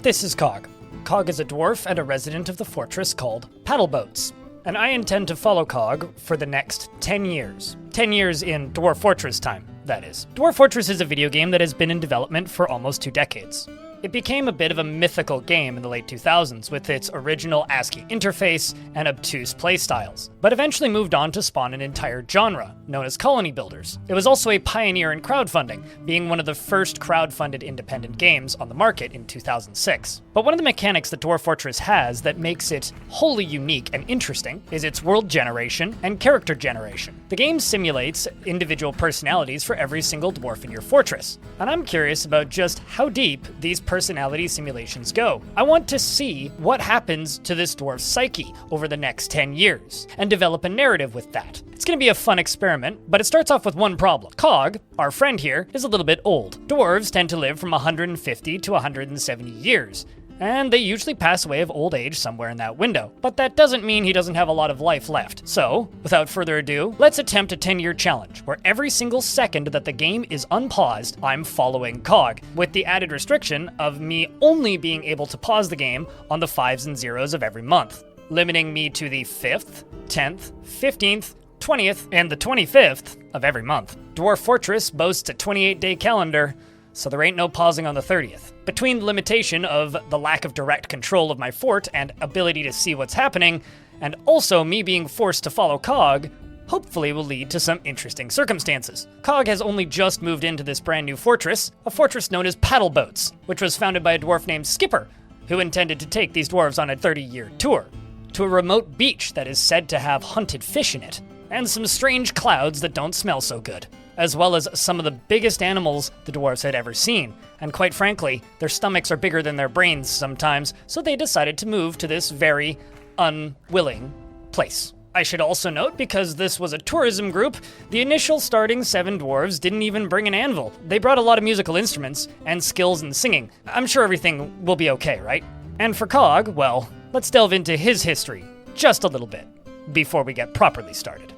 This is Cog. Cog is a dwarf and a resident of the fortress called Paddleboats. And I intend to follow Cog for the next 10 years. 10 years in Dwarf Fortress time, that is. Dwarf Fortress is a video game that has been in development for almost 2 decades. It became a bit of a mythical game in the late 2000s with its original ASCII interface and obtuse playstyles, but eventually moved on to spawn an entire genre, known as colony builders. It was also a pioneer in crowdfunding, being one of the first crowdfunded independent games on the market in 2006. But one of the mechanics that Dwarf Fortress has that makes it wholly unique and interesting is its world generation and character generation. The game simulates individual personalities for every single dwarf in your fortress, and I'm curious about just how deep these personality simulations go. I want to see what happens to this dwarf's psyche over the next 10 years, and develop a narrative with that. It's going to be a fun experiment, but it starts off with one problem. Cog, our friend here, is a little bit old. Dwarves tend to live from 150 to 170 years, and they usually pass away of old age somewhere in that window. But that doesn't mean he doesn't have a lot of life left. So, without further ado, let's attempt a 10-year challenge, where every single second that the game is unpaused, I'm following Cog, with the added restriction of me only being able to pause the game on the 5s and 0s of every month, limiting me to the 5th, 10th, 15th, 20th, and the 25th of every month. Dwarf Fortress boasts a 28-day calendar, so there ain't no pausing on the 30th. Between the limitation of the lack of direct control of my fort and ability to see what's happening, and also me being forced to follow Cog, hopefully will lead to some interesting circumstances. Cog has only just moved into this brand new fortress, a fortress known as Paddleboats, which was founded by a dwarf named Skipper, who intended to take these dwarves on a 30-year tour, to a remote beach that is said to have hunted fish in it, and some strange clouds that don't smell so good, as well as some of the biggest animals the dwarves had ever seen. And quite frankly, their stomachs are bigger than their brains sometimes, so they decided to move to this very unwilling place. I should also note, because this was a tourism group, the initial starting 7 dwarves didn't even bring an anvil. They brought a lot of musical instruments and skills in singing. I'm sure everything will be okay, right? And for Cog, well, let's delve into his history just a little bit before we get properly started.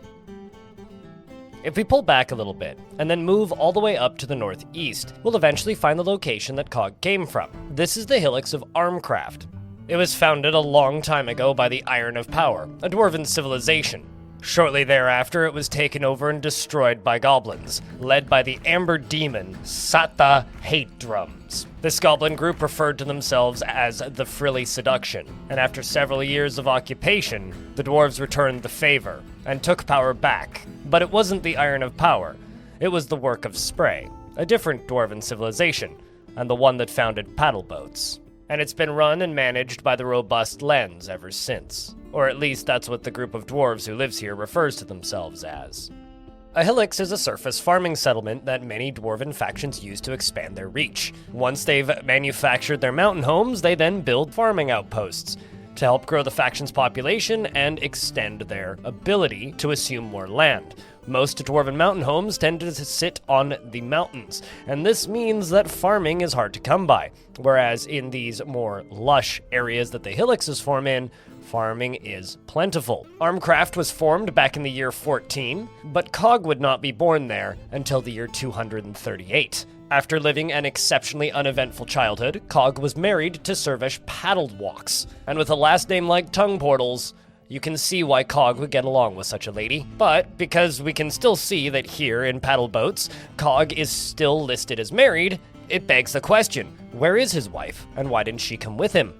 If we pull back a little bit, and then move all the way up to the northeast, we'll eventually find the location that Cog came from. This is the hillocks of Armcraft. It was founded a long time ago by the Iron of Power, a dwarven civilization. Shortly thereafter, it was taken over and destroyed by goblins, led by the Amber Demon, Sata Hate Drums. This goblin group referred to themselves as the Frilly Seduction, and after several years of occupation, the dwarves returned the favor and took power back. But it wasn't the Iron of Power, it was the work of Spray, a different dwarven civilization, and the one that founded Paddleboats. And it's been run and managed by the robust Lens ever since. Or at least that's what the group of dwarves who lives here refers to themselves as. A hillocks is a surface farming settlement that many dwarven factions use to expand their reach. Once they've manufactured their mountain homes, they then build farming outposts to help grow the faction's population and extend their ability to assume more land. Most dwarven mountain homes tend to sit on the mountains, and this means that farming is hard to come by, whereas in these more lush areas that the hillocks form in, farming is plentiful. Armcraft was formed back in the year 14, but Cog would not be born there until the year 238. After living an exceptionally uneventful childhood, Cog was married to Servesh Paddlewalks, and with a last name like Tongue Portals, you can see why Cog would get along with such a lady. But because we can still see that here in Paddleboats, Cog is still listed as married, it begs the question, where is his wife, and why didn't she come with him?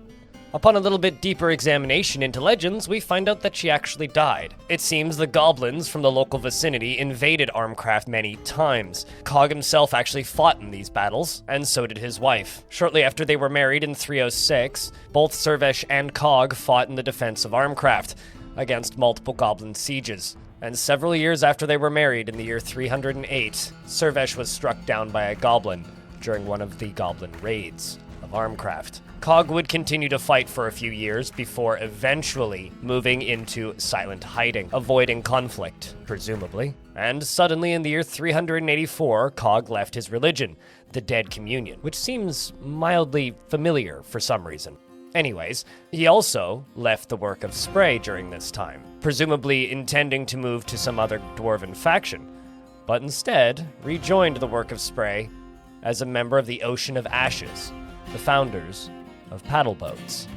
Upon a little bit deeper examination into legends, we find out that she actually died. It seems the goblins from the local vicinity invaded Armcraft many times. Cog himself actually fought in these battles, and so did his wife. Shortly after they were married in 306, both Servesh and Cog fought in the defense of Armcraft against multiple goblin sieges. And several years after they were married, in the year 308, Servesh was struck down by a goblin during one of the goblin raids of Armcraft. Cog would continue to fight for a few years before eventually moving into silent hiding, avoiding conflict, presumably. And suddenly in the year 384, Cog left his religion, the Dead Communion, which seems mildly familiar for some reason. Anyways, he also left the work of Spray during this time, presumably intending to move to some other dwarven faction, but instead rejoined the work of Spray as a member of the Ocean of Ashes, the founders of paddle boats.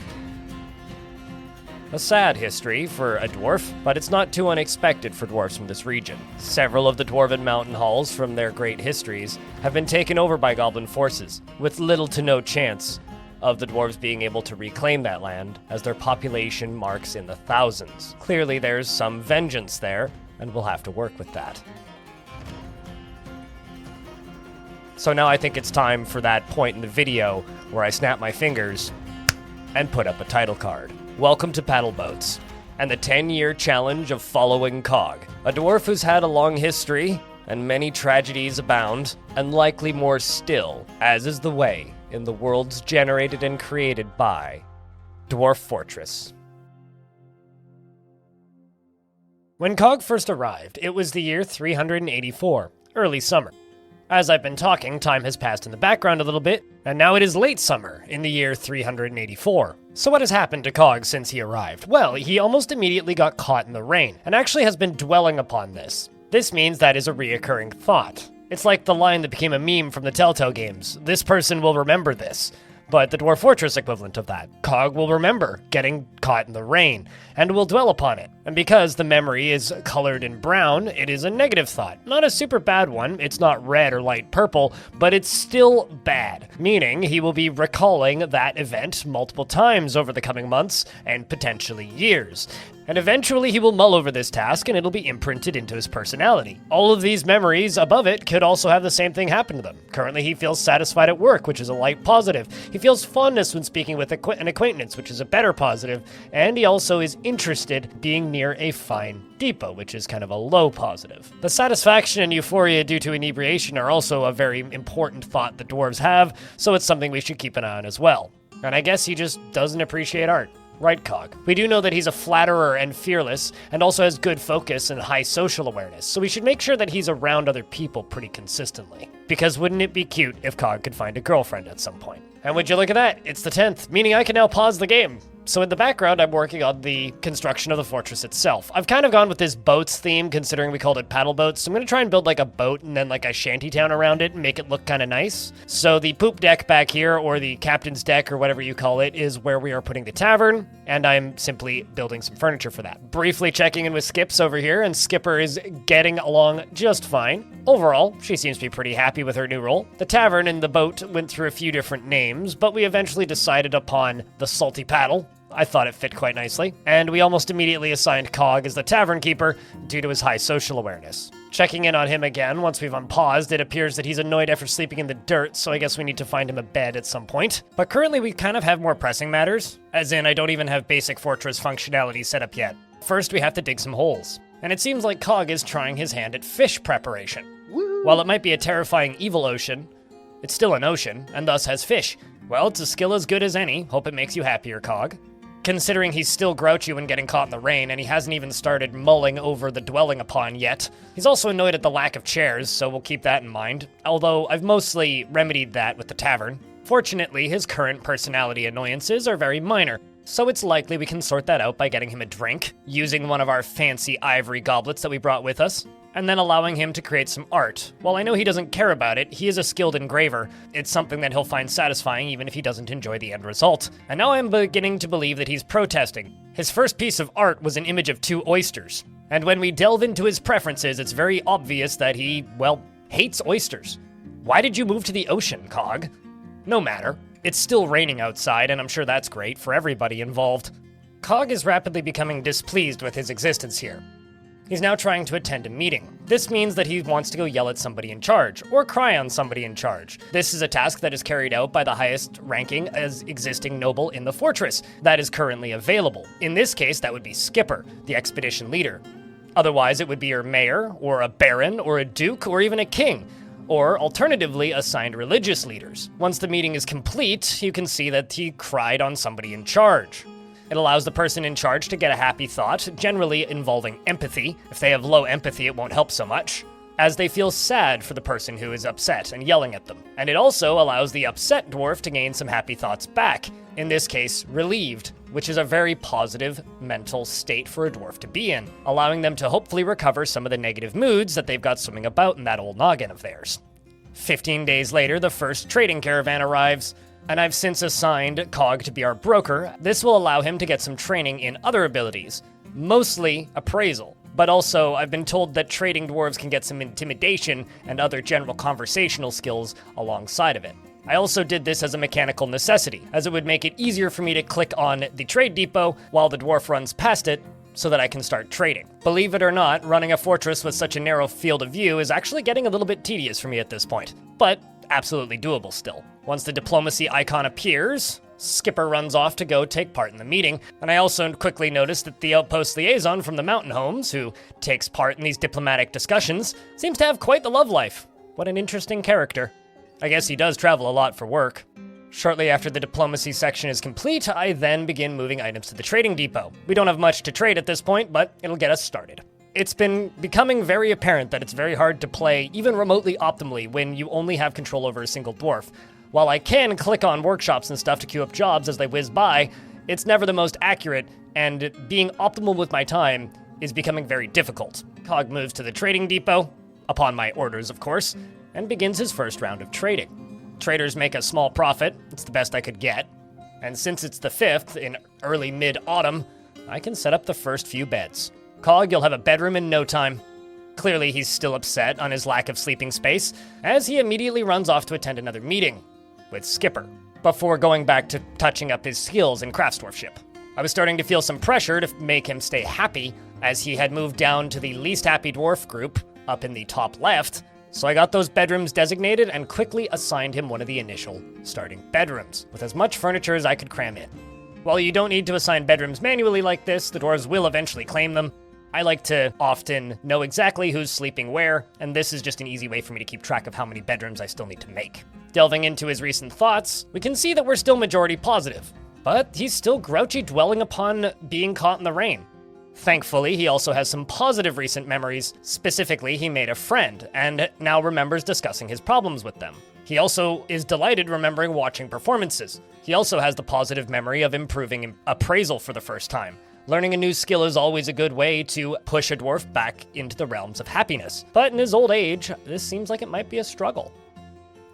A sad history for a dwarf, but it's not too unexpected for dwarves from this region. Several of the dwarven mountain halls from their great histories have been taken over by goblin forces, with little to no chance of the dwarves being able to reclaim that land, as their population marks in the thousands. Clearly there's some vengeance there, and we'll have to work with that. So now I think it's time for that point in the video where I snap my fingers and put up a title card. Welcome to Paddle Boats, and the 10-year challenge of following Cog, a dwarf who's had a long history, and many tragedies abound, and likely more still, as is the way in the worlds generated and created by Dwarf Fortress. When Cog first arrived, it was the year 384, early summer. As I've been talking, time has passed in the background a little bit, and now it is late summer in the year 384. So what has happened to Cog since he arrived? Well, he almost immediately got caught in the rain, and actually has been dwelling upon this. This means that is a reoccurring thought. It's like the line that became a meme from the Telltale games. This person will remember this. But the Dwarf Fortress equivalent of that. Cog will remember getting caught in the rain, and will dwell upon it. And because the memory is colored in brown, it is a negative thought. Not a super bad one, it's not red or light purple, but it's still bad. Meaning he will be recalling that event multiple times over the coming months, and potentially years. And eventually he will mull over this task and it'll be imprinted into his personality. All of these memories above it could also have the same thing happen to them. Currently he feels satisfied at work, which is a light positive. He feels fondness when speaking with an acquaintance, which is a better positive. And he also is interested being near a fine depot, which is kind of a low positive. The satisfaction and euphoria due to inebriation are also a very important thought the dwarves have, so it's something we should keep an eye on as well. And I guess he just doesn't appreciate art. Right, Cog. We do know that he's a flatterer and fearless, and also has good focus and high social awareness, so we should make sure that he's around other people pretty consistently. Because wouldn't it be cute if Cog could find a girlfriend at some point? And would you look at that? It's the 10th, meaning I can now pause the game. So in the background, I'm working on the construction of the fortress itself. I've kind of gone with this boats theme, considering we called it paddle boats. So I'm going to try and build like a boat and then like a shanty town around it and make it look kind of nice. So the poop deck back here, or the captain's deck, or whatever you call it, is where we are putting the tavern. And I'm simply building some furniture for that. Briefly checking in with Skips over here, and Skipper is getting along just fine. Overall, she seems to be pretty happy with her new role. The tavern and the boat went through a few different names, but we eventually decided upon the Salty Paddle. I thought it fit quite nicely, and we almost immediately assigned Cog as the tavern keeper due to his high social awareness. Checking in on him again, once we've unpaused, it appears that he's annoyed after sleeping in the dirt, so I guess we need to find him a bed at some point. But currently we kind of have more pressing matters, as in I don't even have basic fortress functionality set up yet. First we have to dig some holes, and it seems like Cog is trying his hand at fish preparation. Woo! While it might be a terrifying evil ocean, it's still an ocean, and thus has fish. Well, it's a skill as good as any. Hope it makes you happier, Cog. Considering he's still grouchy when getting caught in the rain, and he hasn't even started mulling over the dwelling upon yet. He's also annoyed at the lack of chairs, so we'll keep that in mind, although I've mostly remedied that with the tavern. Fortunately, his current personality annoyances are very minor, so it's likely we can sort that out by getting him a drink, using one of our fancy ivory goblets that we brought with us, and then allowing him to create some art. While I know he doesn't care about it, he is a skilled engraver. It's something that he'll find satisfying even if he doesn't enjoy the end result. And now I'm beginning to believe that he's protesting. His first piece of art was an image of 2 oysters. And when we delve into his preferences, it's very obvious that he, well, hates oysters. Why did you move to the ocean, Cog? No matter. It's still raining outside, and I'm sure that's great for everybody involved. Cog is rapidly becoming displeased with his existence here. He's now trying to attend a meeting. This means that he wants to go yell at somebody in charge, or cry on somebody in charge. This is a task that is carried out by the highest ranking as existing noble in the fortress that is currently available. In this case, that would be Skipper, the expedition leader. Otherwise, it would be your mayor, or a baron, or a duke, or even a king, or alternatively assigned religious leaders. Once the meeting is complete, you can see that he cried on somebody in charge. It allows the person in charge to get a happy thought, generally involving empathy. If they have low empathy, it won't help so much, as they feel sad for the person who is upset and yelling at them. And it also allows the upset dwarf to gain some happy thoughts back, in this case, relieved, which is a very positive mental state for a dwarf to be in, allowing them to hopefully recover some of the negative moods that they've got swimming about in that old noggin of theirs. 15 days later, the first trading caravan arrives. and I've since assigned Cog to be our broker. This will allow him to get some training in other abilities, mostly appraisal. But also, I've been told that trading dwarves can get some intimidation and other general conversational skills alongside of it. I also did this as a mechanical necessity, as it would make it easier for me to click on the trade depot while the dwarf runs past it, so that I can start trading. Believe it or not, running a fortress with such a narrow field of view is actually getting a little bit tedious for me at this point, but absolutely doable still. Once the diplomacy icon appears, Skipper runs off to go take part in the meeting, and I also quickly noticed that the outpost liaison from the mountain homes, who takes part in these diplomatic discussions, seems to have quite the love life. What an interesting character. I guess he does travel a lot for work. Shortly after the diplomacy section is complete, I then begin moving items to the trading depot. We don't have much to trade at this point, but it'll get us started. It's been becoming very apparent that it's very hard to play even remotely optimally when you only have control over a single dwarf. While I can click on workshops and stuff to queue up jobs as they whiz by, it's never the most accurate, and being optimal with my time is becoming very difficult. Cog moves to the trading depot, upon my orders of course, and begins his first round of trading. Traders make a small profit, it's the best I could get, and since it's the 5th in early mid-autumn, I can set up the first few beds. Cog, you'll have a bedroom in no time. Clearly he's still upset on his lack of sleeping space, as he immediately runs off to attend another meeting with Skipper, before going back to touching up his skills in craftsdwarfship. I was starting to feel some pressure to make him stay happy, as he had moved down to the least happy dwarf group, up in the top left, so I got those bedrooms designated and quickly assigned him one of the initial starting bedrooms, with as much furniture as I could cram in. While you don't need to assign bedrooms manually like this, the dwarves will eventually claim them. I like to often know exactly who's sleeping where, and this is just an easy way for me to keep track of how many bedrooms I still need to make. Delving into his recent thoughts, we can see that we're still majority positive, but he's still grouchy, dwelling upon being caught in the rain. Thankfully, he also has some positive recent memories. Specifically, he made a friend, and now remembers discussing his problems with them. He also is delighted remembering watching performances. He also has the positive memory of improving appraisal for the first time. Learning a new skill is always a good way to push a dwarf back into the realms of happiness. But in his old age, this seems like it might be a struggle.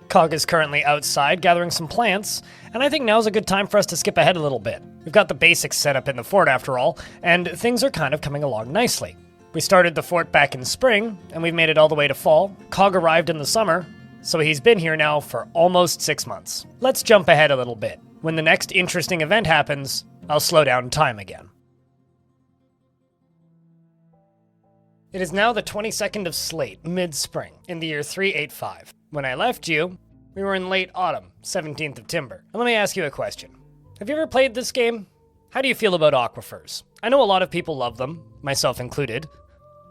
Cog is currently outside gathering some plants, and I think now's a good time for us to skip ahead a little bit. We've got the basics set up in the fort after all, and things are kind of coming along nicely. We started the fort back in spring, and we've made it all the way to fall. Cog arrived in the summer, so he's been here now for almost 6 months. Let's jump ahead a little bit. When the next interesting event happens, I'll slow down time again. It is now the 22nd of Slate, mid-spring, in the year 385. When I left you, we were in late autumn, 17th of Timber. And let me ask you a question. Have you ever played this game? How do you feel about aquifers? I know a lot of people love them, myself included,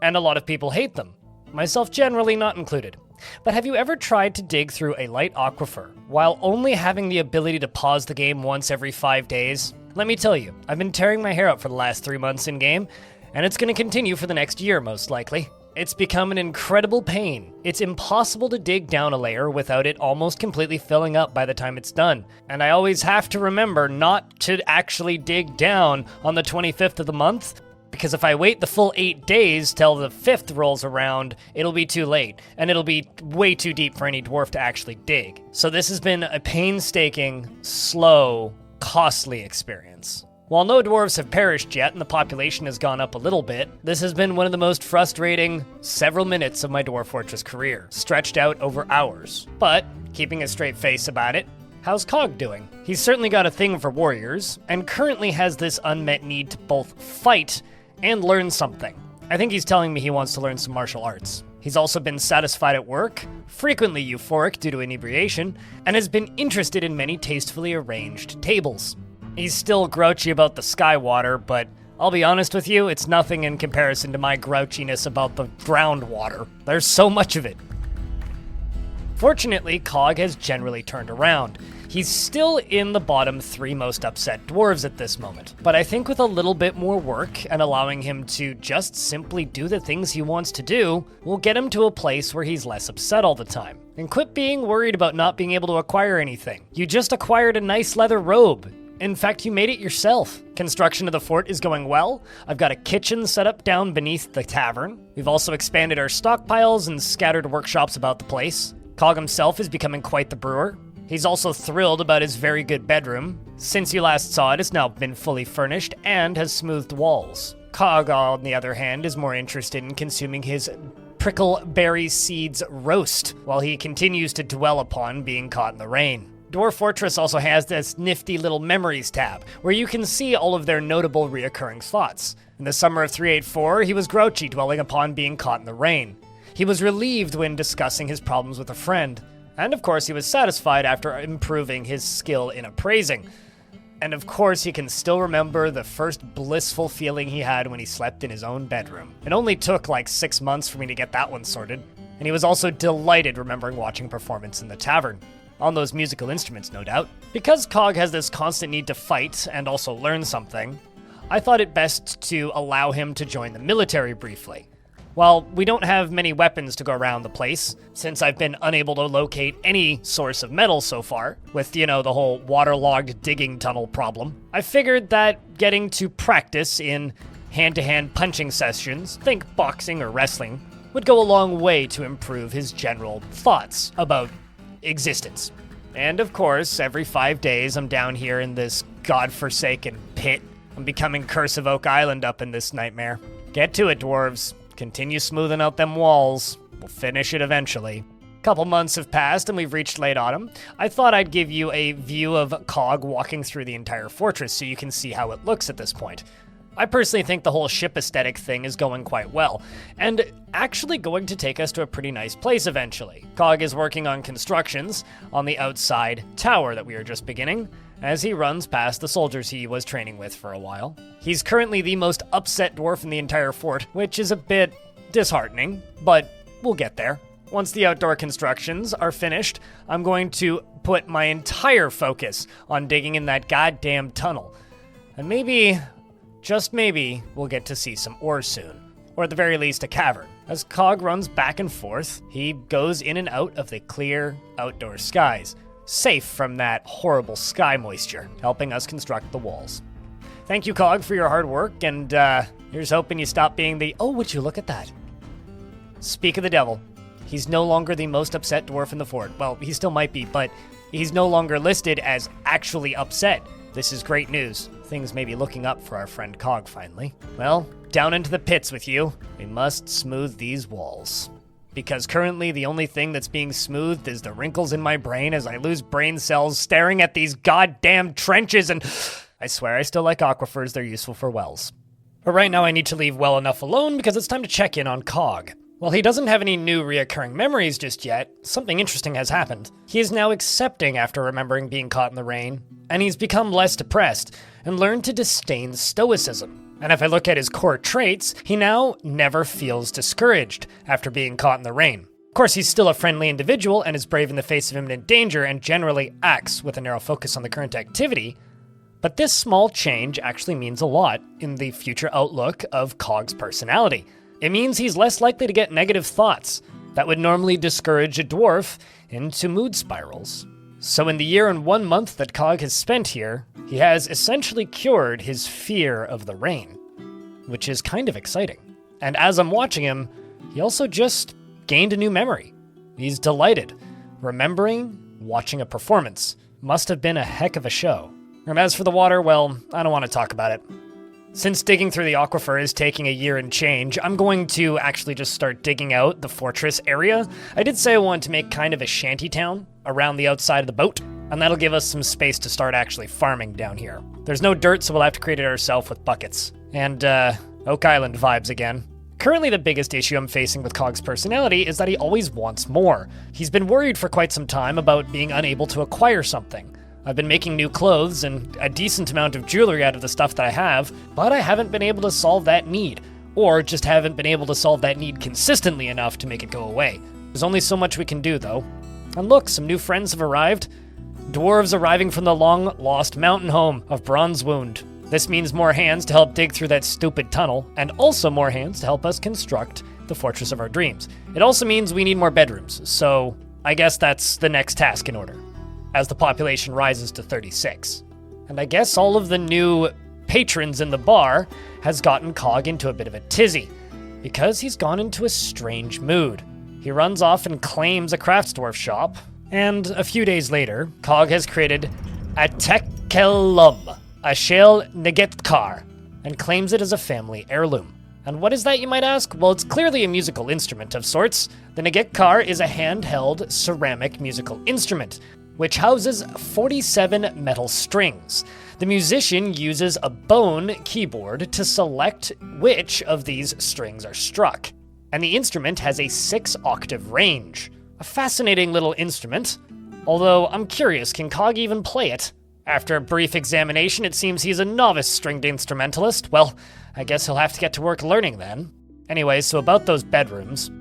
and a lot of people hate them, myself generally not included. But have you ever tried to dig through a light aquifer while only having the ability to pause the game once every 5 days? Let me tell you, I've been tearing my hair out for the last 3 months in-game, and it's going to continue for the next year, most likely. It's become an incredible pain. It's impossible to dig down a layer without it almost completely filling up by the time it's done. And I always have to remember not to actually dig down on the 25th of the month, because if I wait the full 8 days till the 5th rolls around, it'll be too late, and it'll be way too deep for any dwarf to actually dig. So this has been a painstaking, slow, costly experience. While no dwarves have perished yet and the population has gone up a little bit, this has been one of the most frustrating several minutes of my Dwarf Fortress career, stretched out over hours. But, keeping a straight face about it, how's Cog doing? He's certainly got a thing for warriors, and currently has this unmet need to both fight and learn something. I think he's telling me he wants to learn some martial arts. He's also been satisfied at work, frequently euphoric due to inebriation, and has been interested in many tastefully arranged tables. He's still grouchy about the sky water, but I'll be honest with you, it's nothing in comparison to my grouchiness about the groundwater. There's so much of it. Fortunately, Cog has generally turned around. He's still in the bottom 3 most upset dwarves at this moment, but I think with a little bit more work and allowing him to just simply do the things he wants to do, we'll get him to a place where he's less upset all the time. And quit being worried about not being able to acquire anything. You just acquired a nice leather robe. In fact, you made it yourself. Construction of the fort is going well. I've got a kitchen set up down beneath the tavern. We've also expanded our stockpiles and scattered workshops about the place. Cog himself is becoming quite the brewer. He's also thrilled about his very good bedroom. Since you last saw it, it's now been fully furnished and has smoothed walls. Cog, on the other hand, is more interested in consuming his prickleberry seeds roast, while he continues to dwell upon being caught in the rain. Dwarf Fortress also has this nifty little memories tab, where you can see all of their notable reoccurring thoughts. In the summer of 384, he was grouchy, dwelling upon being caught in the rain. He was relieved when discussing his problems with a friend. And of course, he was satisfied after improving his skill in appraising. And of course, he can still remember the first blissful feeling he had when he slept in his own bedroom. It only took like 6 months for me to get that one sorted. And he was also delighted remembering watching a performance in the tavern. On those musical instruments, no doubt. Because Cog has this constant need to fight and also learn something, I thought it best to allow him to join the military briefly. While we don't have many weapons to go around the place, since I've been unable to locate any source of metal so far, with, the whole waterlogged digging tunnel problem, I figured that getting to practice in hand-to-hand punching sessions, think boxing or wrestling, would go a long way to improve his general thoughts about existence. And of course, every 5 days I'm down here in this godforsaken pit. I'm becoming Curse of Oak Island up in this nightmare. Get to it, dwarves. Continue smoothing out them walls. We'll finish it eventually. Couple months have passed and we've reached late autumn. I thought I'd give you a view of Cog walking through the entire fortress so you can see how it looks at this point. I personally think the whole ship aesthetic thing is going quite well, and actually going to take us to a pretty nice place eventually. Cog is working on constructions on the outside tower that we are just beginning, as he runs past the soldiers he was training with for a while. He's currently the most upset dwarf in the entire fort, which is a bit disheartening, but we'll get there. Once the outdoor constructions are finished, I'm going to put my entire focus on digging in that goddamn tunnel. And maybe, just maybe, we'll get to see some ore soon. Or at the very least, a cavern. As Cog runs back and forth, he goes in and out of the clear outdoor skies, safe from that horrible sky moisture, helping us construct the walls. Thank you, Cog, for your hard work, and here's hoping you stop being the... Oh, would you look at that? Speak of the devil. He's no longer the most upset dwarf in the fort. Well, he still might be, but he's no longer listed as actually upset. This is great news. Things may be looking up for our friend Cog finally. Well, down into the pits with you. We must smooth these walls. Because currently the only thing that's being smoothed is the wrinkles in my brain as I lose brain cells staring at these goddamn trenches, and I swear I still like aquifers, they're useful for wells. But right now I need to leave well enough alone because it's time to check in on Cog. While he doesn't have any new reoccurring memories just yet, something interesting has happened. He is now accepting after remembering being caught in the rain, and he's become less depressed and learned to disdain stoicism. And if I look at his core traits, he now never feels discouraged after being caught in the rain. Of course, he's still a friendly individual and is brave in the face of imminent danger and generally acts with a narrow focus on the current activity, but this small change actually means a lot in the future outlook of Cog's personality. It means he's less likely to get negative thoughts that would normally discourage a dwarf into mood spirals. So in the year and 1 month that Cog has spent here, he has essentially cured his fear of the rain, which is kind of exciting. And as I'm watching him, he also just gained a new memory. He's delighted, remembering watching a performance. Must have been a heck of a show. And as for the water, well, I don't want to talk about it. Since digging through the aquifer is taking a year and change, I'm going to actually just start digging out the fortress area. I did say I wanted to make kind of a shanty town around the outside of the boat, and that'll give us some space to start actually farming down here. There's no dirt, so we'll have to create it ourselves with buckets. And, Oak Island vibes again. Currently, the biggest issue I'm facing with Cog's personality is that he always wants more. He's been worried for quite some time about being unable to acquire something. I've been making new clothes and a decent amount of jewelry out of the stuff that I have, but I haven't been able to solve that need, or just haven't been able to solve that need consistently enough to make it go away. There's only so much we can do, though. And look, some new friends have arrived. Dwarves arriving from the long-lost mountain home of Bronzewound. This means more hands to help dig through that stupid tunnel, and also more hands to help us construct the fortress of our dreams. It also means we need more bedrooms, so I guess that's the next task in order, as the population rises to 36. And I guess all of the new patrons in the bar has gotten Cog into a bit of a tizzy, because he's gone into a strange mood. He runs off and claims a craftsdwarf shop, And a few days later, Cog has created a Tekelum, a shell Negetkar, and claims it as a family heirloom. And what is that, you might ask? Well, it's clearly a musical instrument of sorts. The Negetkar is a handheld ceramic musical instrument, which houses 47 metal strings. The musician uses a bone keyboard to select which of these strings are struck. And the instrument has a 6-octave range. A fascinating little instrument, although I'm curious, can Cog even play it? After a brief examination, it seems he's a novice stringed instrumentalist. Well, I guess he'll have to get to work learning then. Anyway, so about those bedrooms.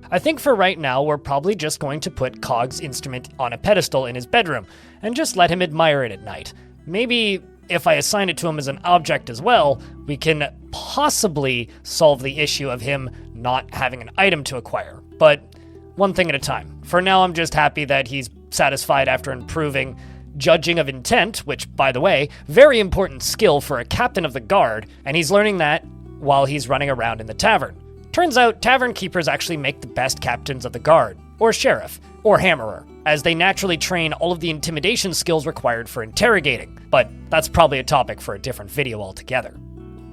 I think for right now, we're probably just going to put Cog's instrument on a pedestal in his bedroom, and just let him admire it at night. Maybe if I assign it to him as an object as well, we can possibly solve the issue of him not having an item to acquire. But one thing at a time. For now, I'm just happy that he's satisfied after improving judging of intent, which, by the way, very important skill for a captain of the guard, and he's learning that while he's running around in the tavern. Turns out, tavern keepers actually make the best captains of the guard, or sheriff, or hammerer, as they naturally train all of the intimidation skills required for interrogating, but that's probably a topic for a different video altogether.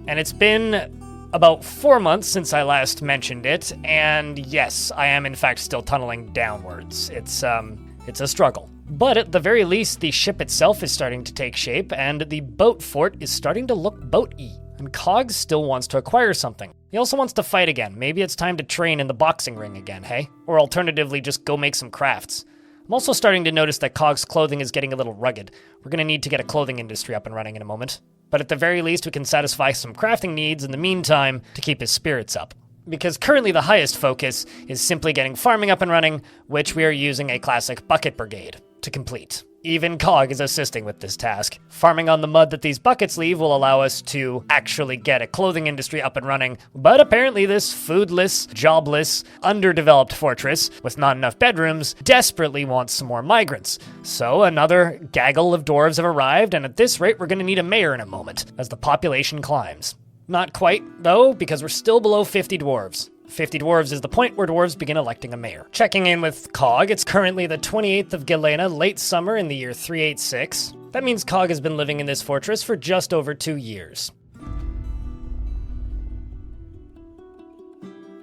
And it's been about 4 months since I last mentioned it, and yes, I am in fact still tunneling downwards. It's a struggle. But at the very least, the ship itself is starting to take shape, and the boat fort is starting to look boat-y. And Cog still wants to acquire something. He also wants to fight again. Maybe it's time to train in the boxing ring again, hey? Or alternatively, just go make some crafts. I'm also starting to notice that Cog's clothing is getting a little rugged. We're gonna need to get a clothing industry up and running in a moment. But at the very least, we can satisfy some crafting needs in the meantime to keep his spirits up. Because currently the highest focus is simply getting farming up and running, which we are using a classic bucket brigade to complete. Even Cog is assisting with this task. Farming on the mud that these buckets leave will allow us to actually get a clothing industry up and running, but apparently this foodless, jobless, underdeveloped fortress with not enough bedrooms desperately wants some more migrants. So another gaggle of dwarves have arrived, and at this rate we're going to need a mayor in a moment, as the population climbs. Not quite, though, because we're still below 50 dwarves. 50 dwarves is the point where dwarves begin electing a mayor. Checking in with Cog, it's currently the 28th of Galena, late summer in the year 386. That means Cog has been living in this fortress for just over 2 years.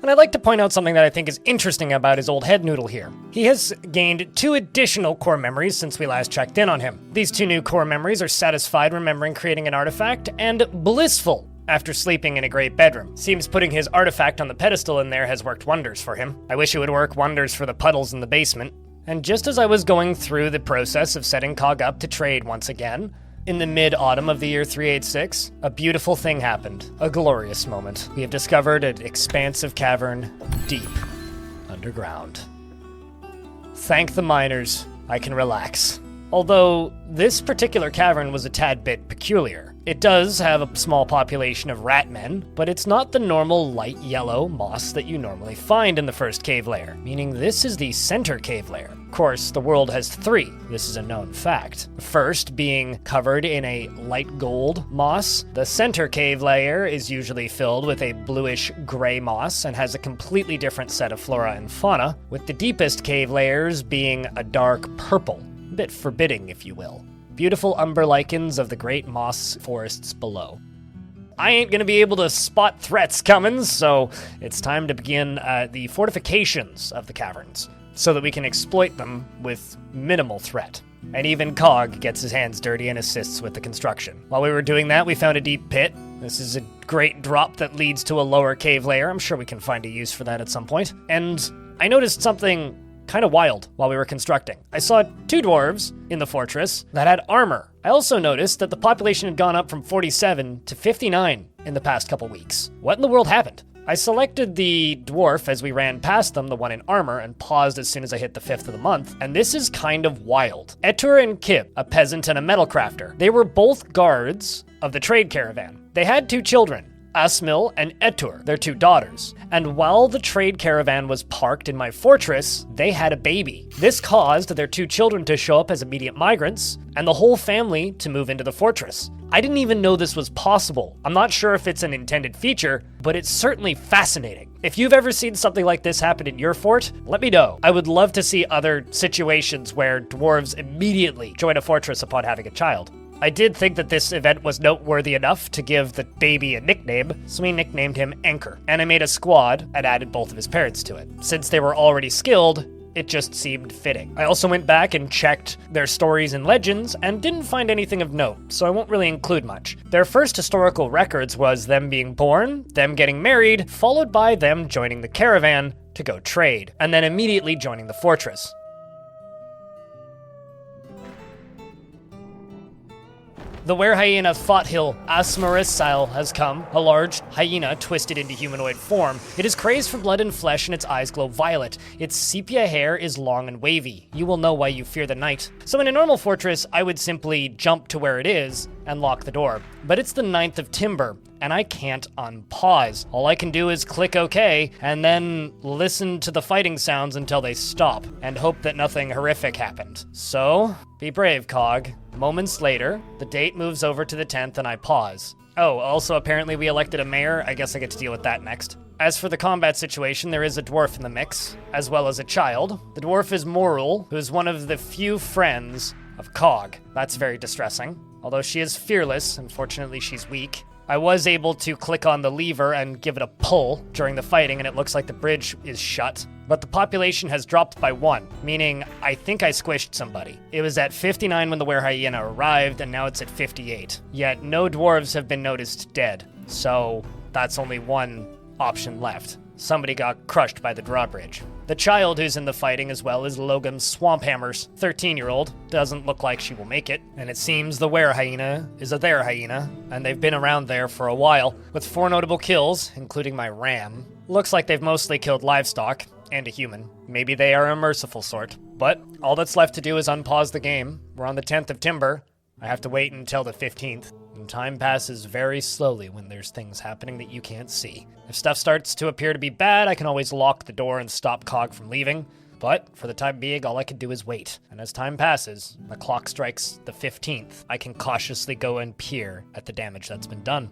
And I'd like to point out something that I think is interesting about his old head noodle here. He has gained 2 additional core memories since we last checked in on him. These 2 new core memories are satisfied remembering creating an artifact, and blissful after sleeping in a great bedroom. Seems putting his artifact on the pedestal in there has worked wonders for him. I wish it would work wonders for the puddles in the basement. And just as I was going through the process of setting Cog up to trade once again, in the mid-autumn of the year 386, a beautiful thing happened. A glorious moment. We have discovered an expansive cavern deep underground. Thank the miners, I can relax. Although this particular cavern was a tad bit peculiar. It does have a small population of ratmen, but it's not the normal light yellow moss that you normally find in the first cave layer, meaning this is the center cave layer. Of course, the world has 3. This is a known fact. The first being covered in a light gold moss. The center cave layer is usually filled with a bluish gray moss and has a completely different set of flora and fauna, with the deepest cave layers being a dark purple. A bit forbidding, if you will. Beautiful umber lichens of the great moss forests below. I ain't gonna be able to spot threats coming, so it's time to begin the fortifications of the caverns, so that we can exploit them with minimal threat. And even Cog gets his hands dirty and assists with the construction. While we were doing that, we found a deep pit. This is a great drop that leads to a lower cave layer. I'm sure we can find a use for that at some point. And I noticed something kind of wild while we were constructing. I saw 2 dwarves in the fortress that had armor. I also noticed that the population had gone up from 47 to 59 in the past couple weeks. What in the world happened? I selected the dwarf as we ran past them, the one in armor, and paused as soon as I hit the 5th of the month, and this is kind of wild. Etur and Kib, a peasant and a metal crafter, they were both guards of the trade caravan. They had 2 children, Asmil and Etur, their 2 daughters. And while the trade caravan was parked in my fortress, they had a baby. This caused their 2 children to show up as immediate migrants, and the whole family to move into the fortress. I didn't even know this was possible. I'm not sure if it's an intended feature, but it's certainly fascinating. If you've ever seen something like this happen in your fort, let me know. I would love to see other situations where dwarves immediately join a fortress upon having a child. I did think that this event was noteworthy enough to give the baby a nickname, so we nicknamed him Anchor, and I made a squad and added both of his parents to it. Since they were already skilled, it just seemed fitting. I also went back and checked their stories and legends and didn't find anything of note, so I won't really include much. Their first historical records was them being born, them getting married, followed by them joining the caravan to go trade, and then immediately joining the fortress. The were-hyena Fothill Asmarisile has come, a large hyena twisted into humanoid form. It is crazed for blood and flesh and its eyes glow violet. Its sepia hair is long and wavy. You will know why you fear the night. So in a normal fortress, I would simply jump to where it is and lock the door. But it's the 9th of Timber, and I can't unpause. All I can do is click OK, and then listen to the fighting sounds until they stop, and hope that nothing horrific happened. So, be brave, Cog. Moments later, the date moves over to the 10th and I pause. Oh, also apparently we elected a mayor. I guess I get to deal with that next. As for the combat situation, there is a dwarf in the mix, as well as a child. The dwarf is Morul, who is one of the few friends of Cog. That's very distressing. Although she is fearless, unfortunately she's weak. I was able to click on the lever and give it a pull during the fighting, and it looks like the bridge is shut. But the population has dropped by 1, meaning I think I squished somebody. It was at 59 when the were-hyena arrived, and now it's at 58. Yet no dwarves have been noticed dead, so that's only one option left. Somebody got crushed by the drawbridge. The child who's in the fighting as well is Logan Swamphammer's 13-year-old. Doesn't look like she will make it, and it seems the were-hyena is a their hyena, and they've been around there for a while, with 4 notable kills, including my ram. Looks like they've mostly killed livestock, and a human. Maybe they are a merciful sort. But all that's left to do is unpause the game. We're on the 10th of Timber. I have to wait until the 15th. And time passes very slowly when there's things happening that you can't see. If stuff starts to appear to be bad, I can always lock the door and stop Cog from leaving. But for the time being, all I can do is wait. And as time passes, the clock strikes the 15th. I can cautiously go and peer at the damage that's been done.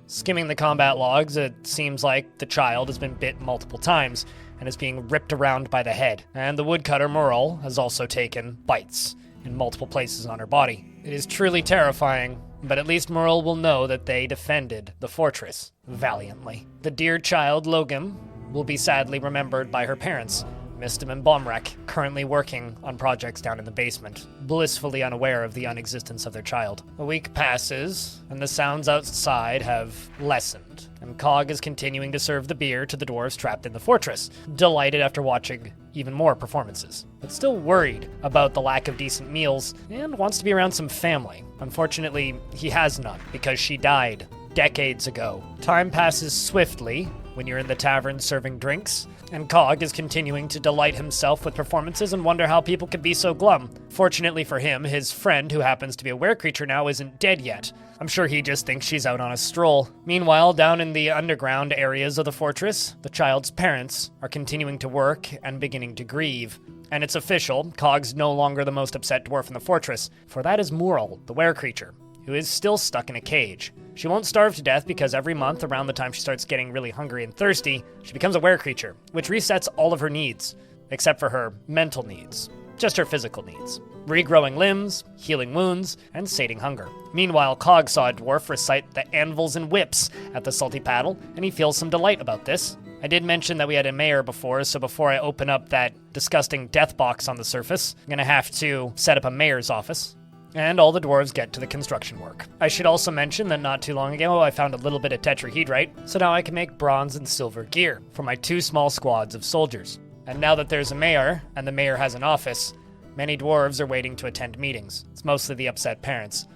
Skimming the combat logs, it seems like the child has been bit multiple times and is being ripped around by the head. And the woodcutter Merle has also taken bites in multiple places on her body. It is truly terrifying, but at least Merle will know that they defended the fortress valiantly. The dear child, Logan, will be sadly remembered by her parents, Mistim and Bomrek, currently working on projects down in the basement, blissfully unaware of the unexistence of their child. A week passes, and the sounds outside have lessened, and Cog is continuing to serve the beer to the dwarves trapped in the fortress, delighted after watching even more performances, but still worried about the lack of decent meals and wants to be around some family. Unfortunately, he has none, because she died decades ago. Time passes swiftly when you're in the tavern serving drinks, and Cog is continuing to delight himself with performances and wonder how people can be so glum. Fortunately for him, his friend, who happens to be a were-creature now, isn't dead yet. I'm sure he just thinks she's out on a stroll. Meanwhile, down in the underground areas of the fortress, the child's parents are continuing to work and beginning to grieve. And it's official, Cog's no longer the most upset dwarf in the fortress, for that is Mural, the were-creature, who is still stuck in a cage. She won't starve to death because every month, around the time she starts getting really hungry and thirsty, she becomes a were-creature, which resets all of her needs, except for her mental needs. Just her physical needs. Regrowing limbs, healing wounds, and sating hunger. Meanwhile, Cog saw a dwarf recite the anvils and whips at the salty paddle, and he feels some delight about this. I did mention that we had a mayor before, so before I open up that disgusting death box on the surface, I'm gonna have to set up a mayor's office. And all the dwarves get to the construction work. I should also mention that not too long ago I found a little bit of tetrahedrite, so now I can make bronze and silver gear for my 2 small squads of soldiers. And now that there's a mayor, and the mayor has an office, many dwarves are waiting to attend meetings. It's mostly the upset parents.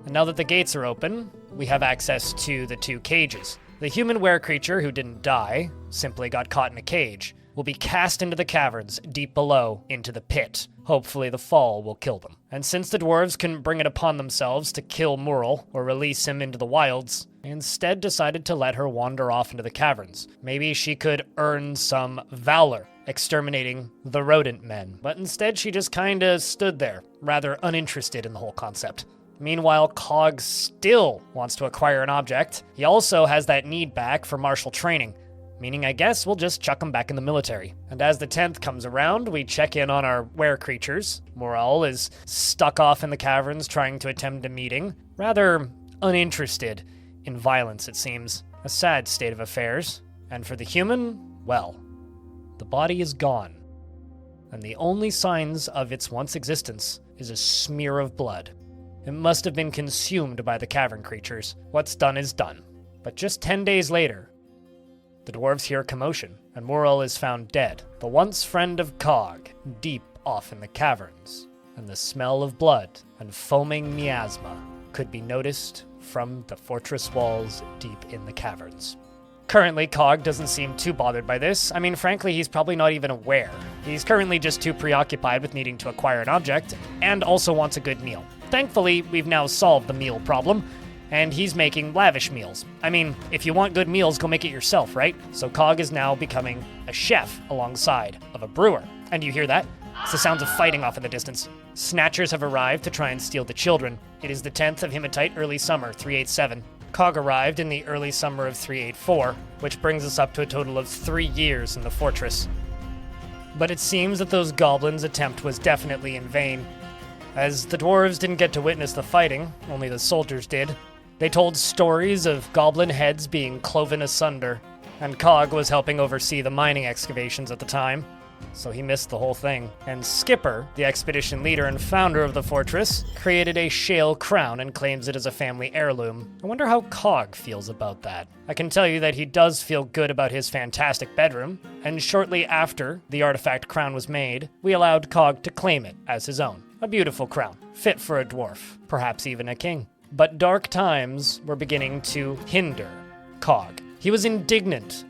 And now that the gates are open, we have access to the 2 cages. The human were-creature who didn't die simply got caught in a cage, will be cast into the caverns deep below into the pit. Hopefully the fall will kill them. And since the dwarves couldn't bring it upon themselves to kill Murrel or release him into the wilds, they instead decided to let her wander off into the caverns. Maybe she could earn some valor exterminating the rodent men. But instead she just kinda stood there, rather uninterested in the whole concept. Meanwhile, Cog still wants to acquire an object. He also has that need back for martial training, meaning I guess we'll just chuck him back in the military. And as the 10th comes around, we check in on our were-creatures. Murrel is stuck off in the caverns trying to attempt a meeting, rather uninterested in violence, it seems. A sad state of affairs. And for the human, well, the body is gone. And the only signs of its once existence is a smear of blood. It must have been consumed by the cavern creatures. What's done is done. But just 10 days later, the dwarves hear a commotion, and Murrel is found dead, the once friend of Cog, deep off in the caverns. And the smell of blood and foaming miasma could be noticed from the fortress walls deep in the caverns. Currently, Cog doesn't seem too bothered by this. I mean, frankly, he's probably not even aware. He's currently just too preoccupied with needing to acquire an object, and also wants a good meal. Thankfully, we've now solved the meal problem, and he's making lavish meals. I mean, if you want good meals, go make it yourself, right? So Cog is now becoming a chef alongside of a brewer. And you hear that? It's the sounds of fighting off in the distance. Snatchers have arrived to try and steal the children. It is the 10th of Hematite early summer, 387. Cog arrived in the early summer of 384, which brings us up to a total of 3 years in the fortress. But it seems that those goblins' attempt was definitely in vain. As the dwarves didn't get to witness the fighting, only the soldiers did. They told stories of goblin heads being cloven asunder, and Cog was helping oversee the mining excavations at the time, so he missed the whole thing. And Skipper, the expedition leader and founder of the fortress, created a shale crown and claims it as a family heirloom. I wonder how Cog feels about that. I can tell you that he does feel good about his fantastic bedroom, and shortly after the artifact crown was made, we allowed Cog to claim it as his own. A beautiful crown, fit for a dwarf, perhaps even a king. But dark times were beginning to hinder Cog. He was indignant,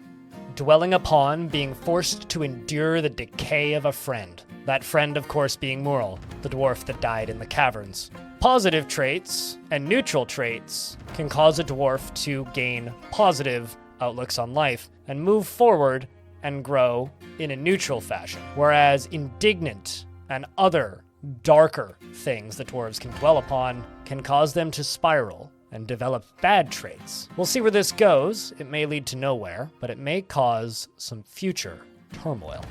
dwelling upon being forced to endure the decay of a friend. That friend, of course, being Murrel, the dwarf that died in the caverns. Positive traits and neutral traits can cause a dwarf to gain positive outlooks on life and move forward and grow in a neutral fashion. Whereas indignant and other darker things that dwarves can dwell upon can cause them to spiral and develop bad traits. We'll see where this goes. It may lead to nowhere, but it may cause some future turmoil.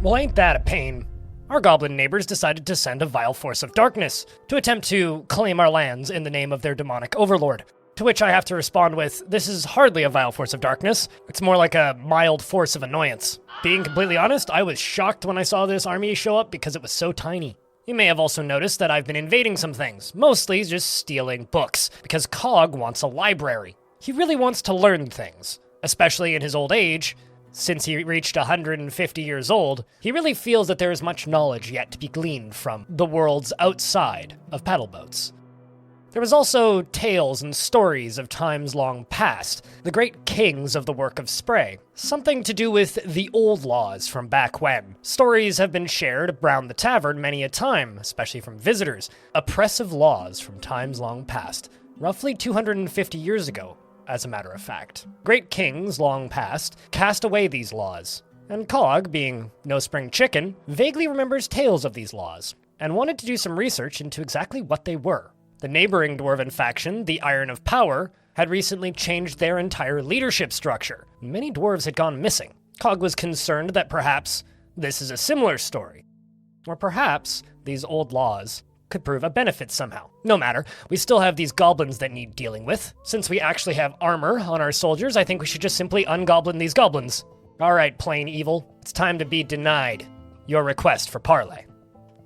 Well, ain't that a pain? Our goblin neighbors decided to send a vile force of darkness to attempt to claim our lands in the name of their demonic overlord. To which I have to respond with, this is hardly a vile force of darkness. It's more like a mild force of annoyance. Being completely honest, I was shocked when I saw this army show up because it was so tiny. You may have also noticed that I've been invading some things, mostly just stealing books, because Cog wants a library. He really wants to learn things, especially in his old age. Since he reached 150 years old, he really feels that there is much knowledge yet to be gleaned from the worlds outside of paddle boats. There was also tales and stories of times long past, the great kings of the work of spray, something to do with the old laws from back when. Stories have been shared around the tavern many a time, especially from visitors. Oppressive laws from times long past, roughly 250 years ago. As a matter of fact. Great kings, long past, cast away these laws, and Cog, being no spring chicken, vaguely remembers tales of these laws, and wanted to do some research into exactly what they were. The neighboring dwarven faction, the Iron of Power, had recently changed their entire leadership structure. Many dwarves had gone missing. Cog was concerned that perhaps this is a similar story. Or perhaps these old laws could prove a benefit somehow. No matter, we still have these goblins that need dealing with. Since we actually have armor on our soldiers, I think we should just simply ungoblin these goblins. Alright, plain evil, it's time to be denied your request for parley.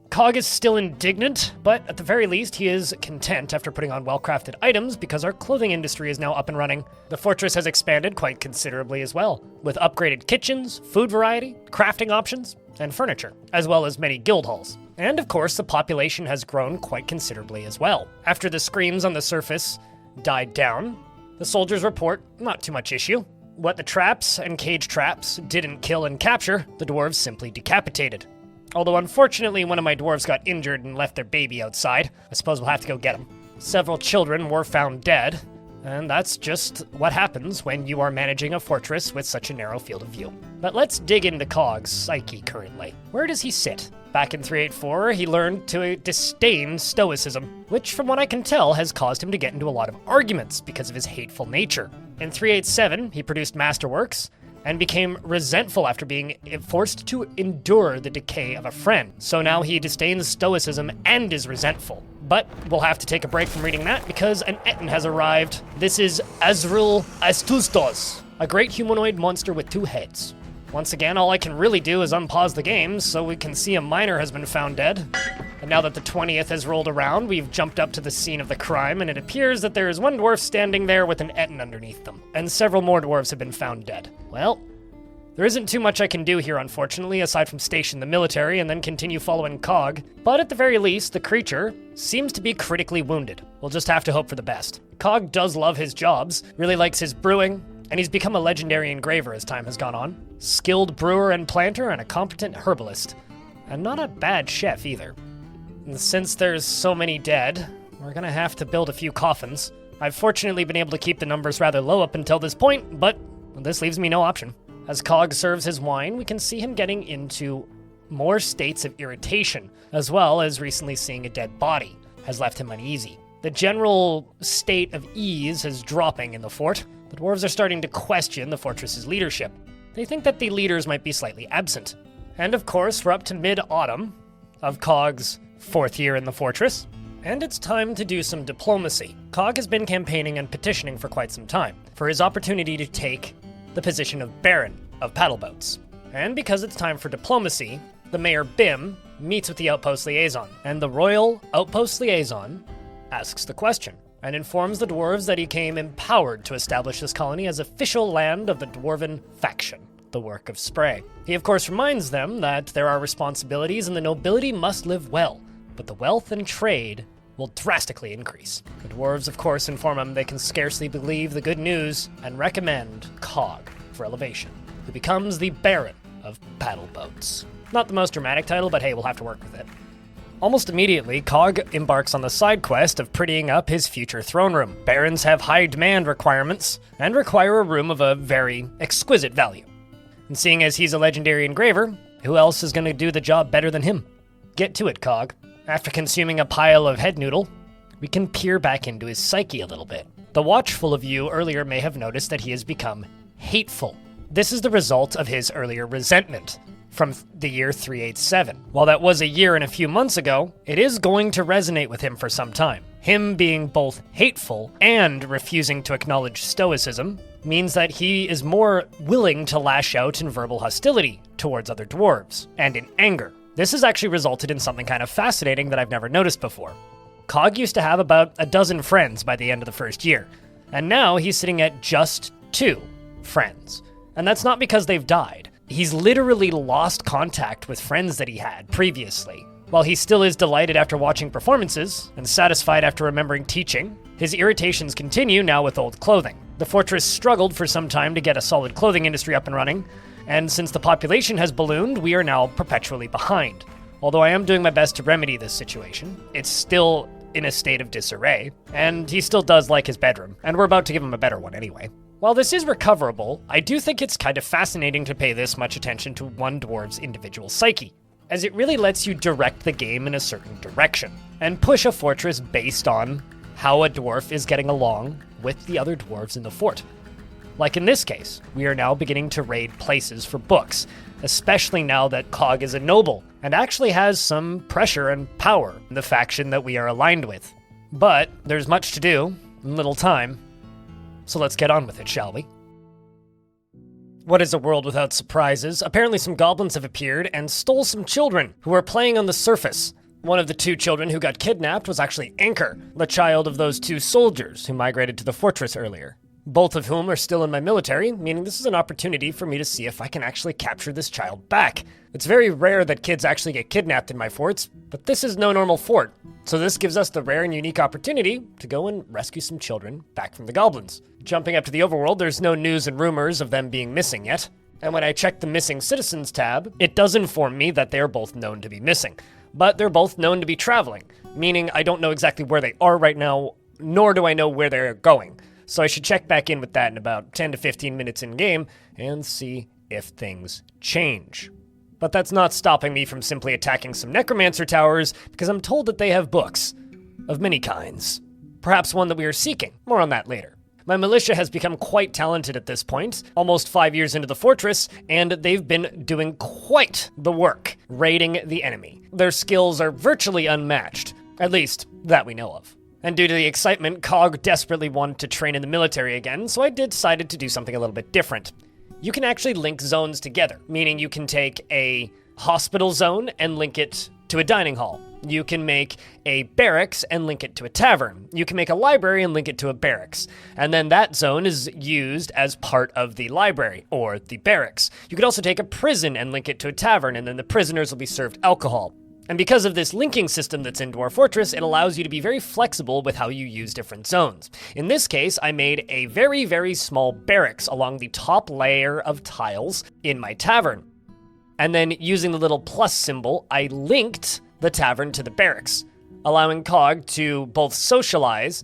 Cog is still indignant, but at the very least he is content after putting on well-crafted items because our clothing industry is now up and running. The fortress has expanded quite considerably as well, with upgraded kitchens, food variety, crafting options, and furniture, as well as many guild halls. And of course, the population has grown quite considerably as well. After the screams on the surface died down, the soldiers report not too much issue. What the traps and cage traps didn't kill and capture, the dwarves simply decapitated. Although unfortunately one of my dwarves got injured and left their baby outside. I suppose we'll have to go get him. Several children were found dead, and that's just what happens when you are managing a fortress with such a narrow field of view. But let's dig into Cog's psyche currently. Where does he sit? Back in 384, he learned to disdain stoicism, which from what I can tell has caused him to get into a lot of arguments because of his hateful nature. In 387, he produced masterworks, and became resentful after being forced to endure the decay of a friend. So now he disdains stoicism and is resentful. But we'll have to take a break from reading that because an Etten has arrived. This is Azrul Astustos, a great humanoid monster with 2 heads. Once again, all I can really do is unpause the game so we can see a miner has been found dead. And now that the 20th has rolled around, we've jumped up to the scene of the crime, and it appears that there is one dwarf standing there with an Etten underneath them, and several more dwarves have been found dead. Well, there isn't too much I can do here, unfortunately, aside from station the military and then continue following Cog. But at the very least, the creature seems to be critically wounded. We'll just have to hope for the best. Cog does love his jobs, really likes his brewing, and he's become a legendary engraver as time has gone on. Skilled brewer and planter and a competent herbalist. And not a bad chef either. And since there's so many dead, we're gonna have to build a few coffins. I've fortunately been able to keep the numbers rather low up until this point, but this leaves me no option. As Cog serves his wine, we can see him getting into more states of irritation, as well as recently seeing a dead body has left him uneasy. The general state of ease is dropping in the fort. The dwarves are starting to question the fortress's leadership. They think that the leaders might be slightly absent. And of course, we're up to mid-autumn of Cog's 4th year in the fortress, and it's time to do some diplomacy. Cog has been campaigning and petitioning for quite some time for his opportunity to take the position of Baron of Paddleboats. And because it's time for diplomacy, the Mayor Bim meets with the Outpost Liaison, and the Royal Outpost Liaison asks the question, and informs the dwarves that he came empowered to establish this colony as official land of the Dwarven faction, the work of Spray. He of course reminds them that there are responsibilities and the nobility must live well, but the wealth and trade will drastically increase. The dwarves of course inform him they can scarcely believe the good news and recommend Cog for elevation, who becomes the Baron of Paddleboats. Not the most dramatic title, but hey, we'll have to work with it. Almost immediately, Cog embarks on the side quest of prettying up his future throne room. Barons have high demand requirements and require a room of a very exquisite value. And seeing as he's a legendary engraver, who else is going to do the job better than him? Get to it, Cog. After consuming a pile of head noodle, we can peer back into his psyche a little bit. The watchful of you earlier may have noticed that he has become hateful. This is the result of his earlier resentment from the year 387. While that was a year and a few months ago, it is going to resonate with him for some time. Him being both hateful and refusing to acknowledge stoicism means that he is more willing to lash out in verbal hostility towards other dwarves, and in anger. This has actually resulted in something kind of fascinating that I've never noticed before. Cog used to have about a dozen friends by the end of the first year, and now he's sitting at just 2 friends. And that's not because they've died. He's literally lost contact with friends that he had previously. While he still is delighted after watching performances, and satisfied after remembering teaching, his irritations continue now with old clothing. The fortress struggled for some time to get a solid clothing industry up and running, and since the population has ballooned, we are now perpetually behind. Although I am doing my best to remedy this situation, it's still in a state of disarray, and he still does like his bedroom, and we're about to give him a better one anyway. While this is recoverable, I do think it's kind of fascinating to pay this much attention to one dwarf's individual psyche, as it really lets you direct the game in a certain direction, and push a fortress based on how a dwarf is getting along with the other dwarves in the fort. Like in this case, we are now beginning to raid places for books, especially now that Cog is a noble and actually has some pressure and power in the faction that we are aligned with. But there's much to do and little time, so let's get on with it, shall we? What is a world without surprises? Apparently some goblins have appeared and stole some children who were playing on the surface. One of the 2 children who got kidnapped was actually Anchor, the child of those 2 soldiers who migrated to the fortress earlier. Both of whom are still in my military, meaning this is an opportunity for me to see if I can actually capture this child back. It's very rare that kids actually get kidnapped in my forts, but this is no normal fort, so this gives us the rare and unique opportunity to go and rescue some children back from the goblins. Jumping up to the overworld, there's no news and rumors of them being missing yet, and when I check the missing citizens tab, it does inform me that they are both known to be missing, but they're both known to be traveling, meaning I don't know exactly where they are right now, nor do I know where they're going. So I should check back in with that in about 10 to 15 minutes in-game and see if things change. But that's not stopping me from simply attacking some necromancer towers, because I'm told that they have books of many kinds. Perhaps one that we are seeking. More on that later. My militia has become quite talented at this point, almost 5 years into the fortress, and they've been doing quite the work, raiding the enemy. Their skills are virtually unmatched, at least that we know of. And due to the excitement, Cog desperately wanted to train in the military again, so I decided to do something a little bit different. You can actually link zones together, meaning you can take a hospital zone and link it to a dining hall. You can make a barracks and link it to a tavern. You can make a library and link it to a barracks. And then that zone is used as part of the library or the barracks. You could also take a prison and link it to a tavern, and then the prisoners will be served alcohol. And because of this linking system that's in Dwarf Fortress, it allows you to be very flexible with how you use different zones. In this case, I made a very, very small barracks along the top layer of tiles in my tavern. And then using the little plus symbol, I linked the tavern to the barracks, allowing Cog to both socialize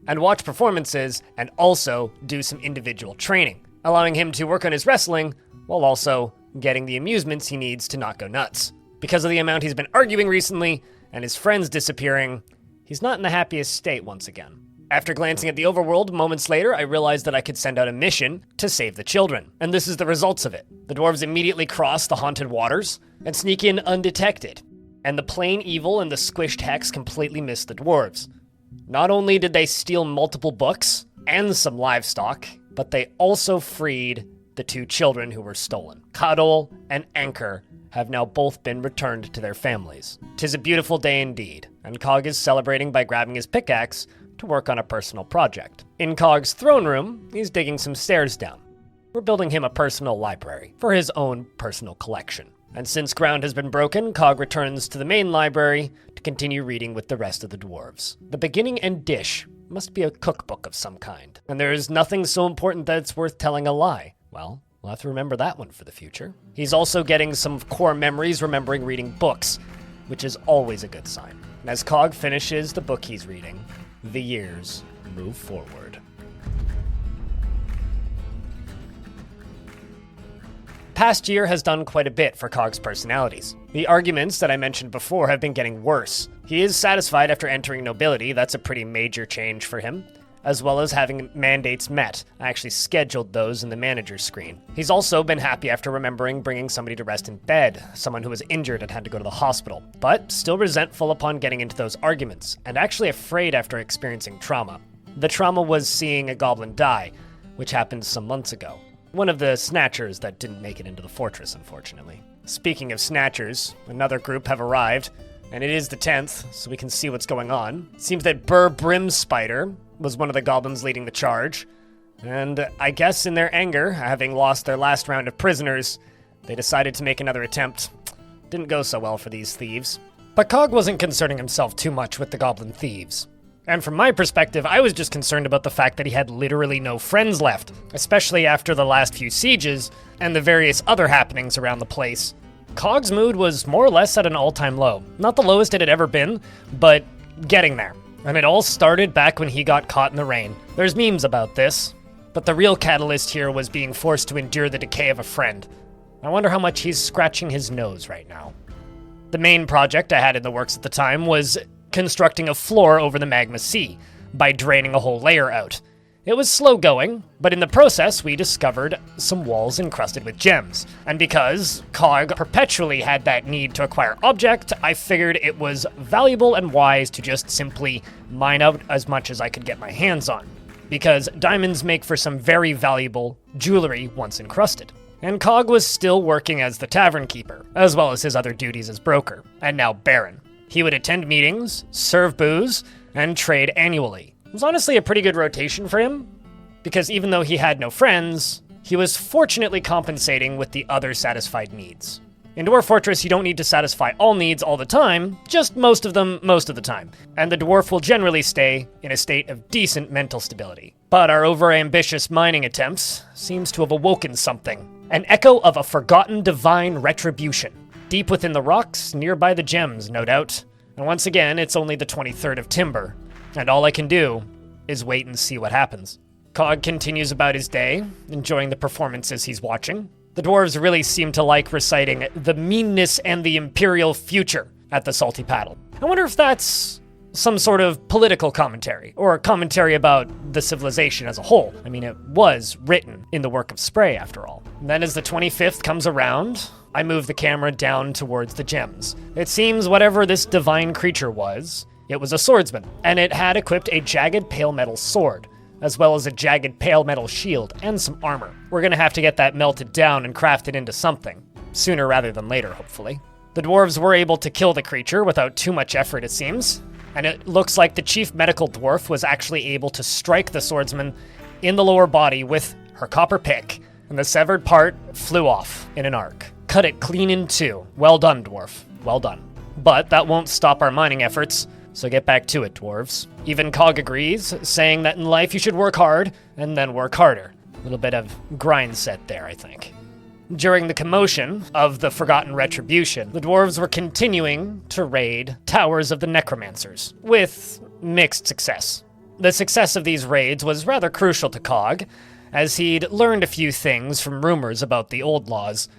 and watch performances and also do some individual training, allowing him to work on his wrestling while also getting the amusements he needs to not go nuts. Because of the amount he's been arguing recently, and his friends disappearing, he's not in the happiest state once again. After glancing at the overworld moments later, I realized that I could send out a mission to save the children. And this is the results of it. The dwarves immediately cross the haunted waters and sneak in undetected. And the plain evil and the squished hex completely missed the dwarves. Not only did they steal multiple books and some livestock, but they also freed the 2 children who were stolen. Cuddle and Anchor have now both been returned to their families. 'Tis a beautiful day indeed, and Cog is celebrating by grabbing his pickaxe to work on a personal project. In Cog's throne room, he's digging some stairs down. We're building him a personal library for his own personal collection. And since ground has been broken, Cog returns to the main library to continue reading with the rest of the dwarves. The beginning and dish must be a cookbook of some kind, and there is nothing so important that it's worth telling a lie. Well, we'll have to remember that one for the future. He's also getting some core memories remembering reading books, which is always a good sign. And as Cog finishes the book he's reading, the years move forward. Past year has done quite a bit for Cog's personalities. The arguments that I mentioned before have been getting worse. He is satisfied after entering nobility, that's a pretty major change for him, as well as having mandates met. I actually scheduled those in the manager's screen. He's also been happy after remembering bringing somebody to rest in bed, someone who was injured and had to go to the hospital, but still resentful upon getting into those arguments, and actually afraid after experiencing trauma. The trauma was seeing a goblin die, which happened some months ago. One of the Snatchers that didn't make it into the fortress, unfortunately. Speaking of Snatchers, another group have arrived, and it is the 10th, so we can see what's going on. It seems that Burr Brimspider was one of the goblins leading the charge, and I guess in their anger, having lost their last round of prisoners, they decided to make another attempt. Didn't go so well for these thieves. But Cog wasn't concerning himself too much with the goblin thieves. And from my perspective, I was just concerned about the fact that he had literally no friends left, especially after the last few sieges and the various other happenings around the place. Cog's mood was more or less at an all-time low. Not the lowest it had ever been, but getting there. And it all started back when he got caught in the rain. There's memes about this, but the real catalyst here was being forced to endure the decay of a friend. I wonder how much he's scratching his nose right now. The main project I had in the works at the time was constructing a floor over the magma sea by draining a whole layer out. It was slow going, but in the process we discovered some walls encrusted with gems. And because Cog perpetually had that need to acquire object, I figured it was valuable and wise to just simply mine out as much as I could get my hands on. Because diamonds make for some very valuable jewelry once encrusted. And Cog was still working as the tavern keeper, as well as his other duties as broker, and now baron. He would attend meetings, serve booze, and trade annually. It was honestly a pretty good rotation for him, because even though he had no friends, he was fortunately compensating with the other satisfied needs. In Dwarf Fortress, you don't need to satisfy all needs all the time, just most of them most of the time, and the dwarf will generally stay in a state of decent mental stability. But our overambitious mining attempts seems to have awoken something. An echo of a forgotten divine retribution. Deep within the rocks, nearby the gems, no doubt. And once again, it's only the 23rd of Timber, and all I can do is wait and see what happens. Cog continues about his day, enjoying the performances he's watching. The dwarves really seem to like reciting the meanness and the imperial future at the Salty Paddle. I wonder if that's some sort of political commentary, or a commentary about the civilization as a whole. I mean, it was written in the work of Spray, after all. And then as the 25th comes around, I move the camera down towards the gems. It seems whatever this divine creature was, it was a swordsman, and it had equipped a jagged pale metal sword, as well as a jagged pale metal shield and some armor. We're gonna have to get that melted down and crafted into something, sooner rather than later, hopefully. The dwarves were able to kill the creature without too much effort, it seems, and it looks like the chief medical dwarf was actually able to strike the swordsman in the lower body with her copper pick, and the severed part flew off in an arc. Cut it clean in two. Well done, dwarf. Well done. But that won't stop our mining efforts, so get back to it, dwarves. Even Cog agrees, saying that in life you should work hard, and then work harder. A little bit of grind set there, I think. During the commotion of the Forgotten Retribution, the dwarves were continuing to raid towers of the necromancers, with mixed success. The success of these raids was rather crucial to Cog, as he'd learned a few things from rumors about the old laws,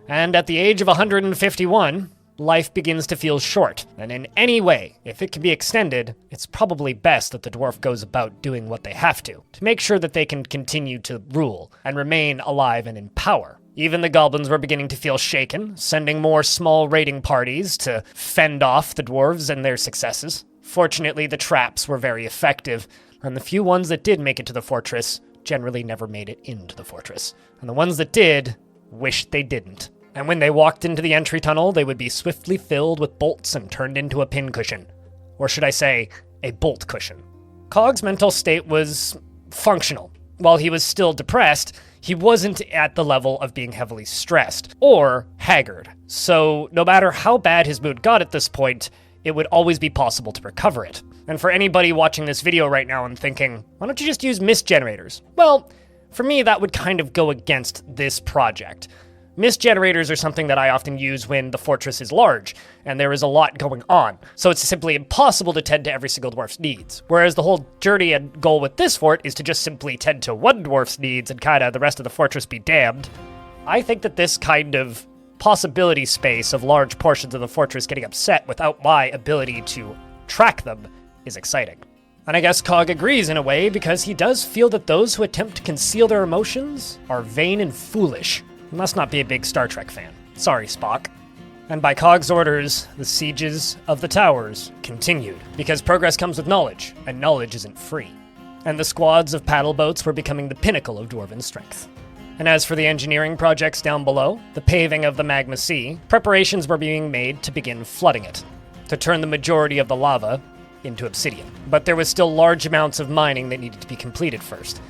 and at the age of 151, life begins to feel short, and in any way, if it can be extended, it's probably best that the dwarf goes about doing what they have to make sure that they can continue to rule and remain alive and in power. Even the goblins were beginning to feel shaken, sending more small raiding parties to fend off the dwarves and their successes. Fortunately, the traps were very effective, and the few ones that did make it to the fortress generally never made it into the fortress. And the ones that did wished they didn't. And when they walked into the entry tunnel, they would be swiftly filled with bolts and turned into a pincushion. Or should I say, a bolt cushion. Cog's mental state was functional. While he was still depressed, he wasn't at the level of being heavily stressed or haggard. So no matter how bad his mood got at this point, it would always be possible to recover it. And for anybody watching this video right now and thinking, why don't you just use mist generators? Well, for me, that would kind of go against this project. Mist generators are something that I often use when the fortress is large, and there is a lot going on, so it's simply impossible to tend to every single dwarf's needs. Whereas the whole journey and goal with this fort is to just simply tend to one dwarf's needs and kinda the rest of the fortress be damned. I think that this kind of possibility space of large portions of the fortress getting upset without my ability to track them is exciting. And I guess Cog agrees in a way, because he does feel that those who attempt to conceal their emotions are vain and foolish. He must not be a big Star Trek fan. Sorry, Spock. And by Cog's orders, the sieges of the towers continued, because progress comes with knowledge, and knowledge isn't free. And the squads of paddle boats were becoming the pinnacle of dwarven strength. And as for the engineering projects down below, the paving of the Magma Sea, preparations were being made to begin flooding it, to turn the majority of the lava into obsidian. But there was still large amounts of mining that needed to be completed first.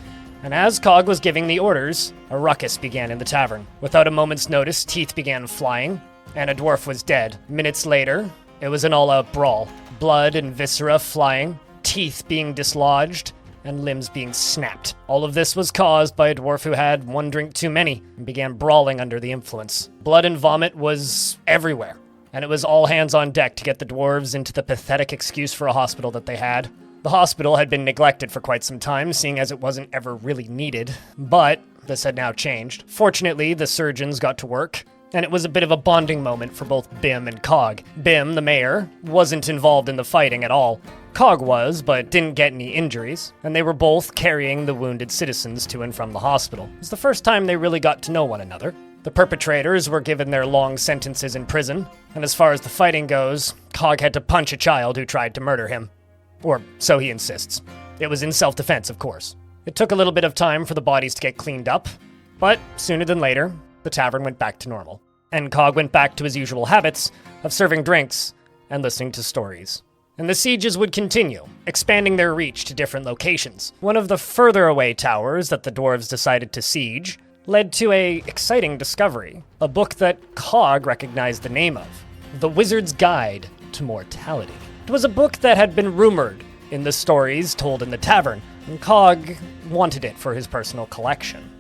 And as Cog was giving the orders, a ruckus began in the tavern. Without a moment's notice, teeth began flying, and a dwarf was dead. Minutes later, it was an all-out brawl. Blood and viscera flying, teeth being dislodged, and limbs being snapped. All of this was caused by a dwarf who had one drink too many and began brawling under the influence. Blood and vomit was everywhere, and it was all hands on deck to get the dwarves into the pathetic excuse for a hospital that they had. The hospital had been neglected for quite some time, seeing as it wasn't ever really needed, but this had now changed. Fortunately, the surgeons got to work, and it was a bit of a bonding moment for both Bim and Cog. Bim, the mayor, wasn't involved in the fighting at all. Cog was, but didn't get any injuries, and they were both carrying the wounded citizens to and from the hospital. It was the first time they really got to know one another. The perpetrators were given their long sentences in prison, and as far as the fighting goes, Cog had to punch a child who tried to murder him. Or so he insists. It was in self-defense, of course. It took a little bit of time for the bodies to get cleaned up, but sooner than later, the tavern went back to normal, and Cog went back to his usual habits of serving drinks and listening to stories. And the sieges would continue, expanding their reach to different locations. One of the further away towers that the dwarves decided to siege led to a exciting discovery, a book that Cog recognized the name of, The Wizard's Guide to Mortality. It was a book that had been rumored in the stories told in the tavern, and Cog wanted it for his personal collection.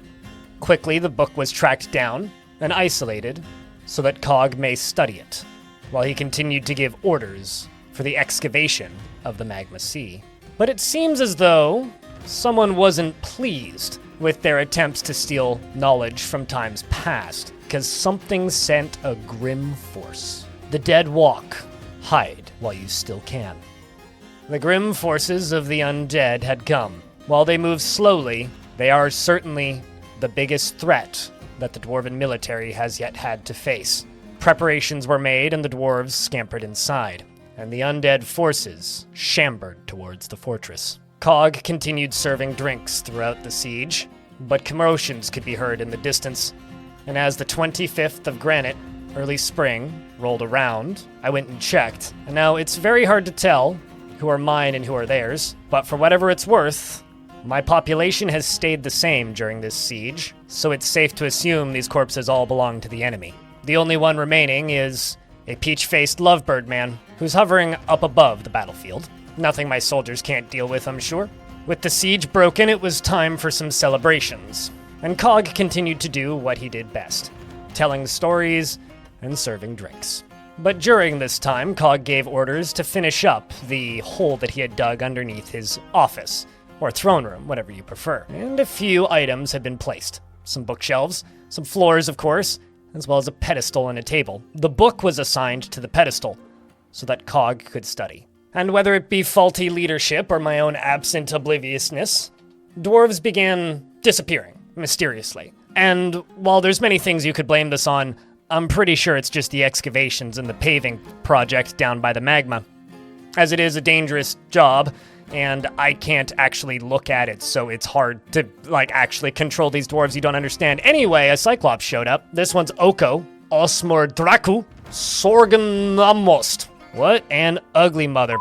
Quickly, the book was tracked down and isolated so that Cog may study it, while he continued to give orders for the excavation of the Magma Sea. But it seems as though someone wasn't pleased with their attempts to steal knowledge from times past, because something sent a grim force. The dead walk. Hide while you still can. The grim forces of the undead had come. While they move slowly, they are certainly the biggest threat that the dwarven military has yet had to face. Preparations were made and the dwarves scampered inside, and the undead forces chambered towards the fortress. Cog continued serving drinks throughout the siege, but commotions could be heard in the distance, and as the 25th of Granite, early spring, rolled around, I went and checked, and now it's very hard to tell who are mine and who are theirs, but for whatever it's worth, my population has stayed the same during this siege, so it's safe to assume these corpses all belong to the enemy. The only one remaining is a peach-faced lovebird man who's hovering up above the battlefield. Nothing my soldiers can't deal with, I'm sure. With the siege broken, it was time for some celebrations, and Cog continued to do what he did best, telling stories and serving drinks. But during this time, Cog gave orders to finish up the hole that he had dug underneath his office, or throne room, whatever you prefer. And a few items had been placed. Some bookshelves, some floors, of course, as well as a pedestal and a table. The book was assigned to the pedestal, so that Cog could study. And whether it be faulty leadership or my own absent obliviousness, dwarves began disappearing, mysteriously. And while there's many things you could blame this on, I'm pretty sure it's just the excavations and the paving project down by the magma. As it is a dangerous job, and I can't actually look at it, so it's hard to, actually control these dwarves you don't understand. Anyway, a Cyclops showed up. This one's Oko, Osmor Dracu, Sorganamost. What an ugly mother.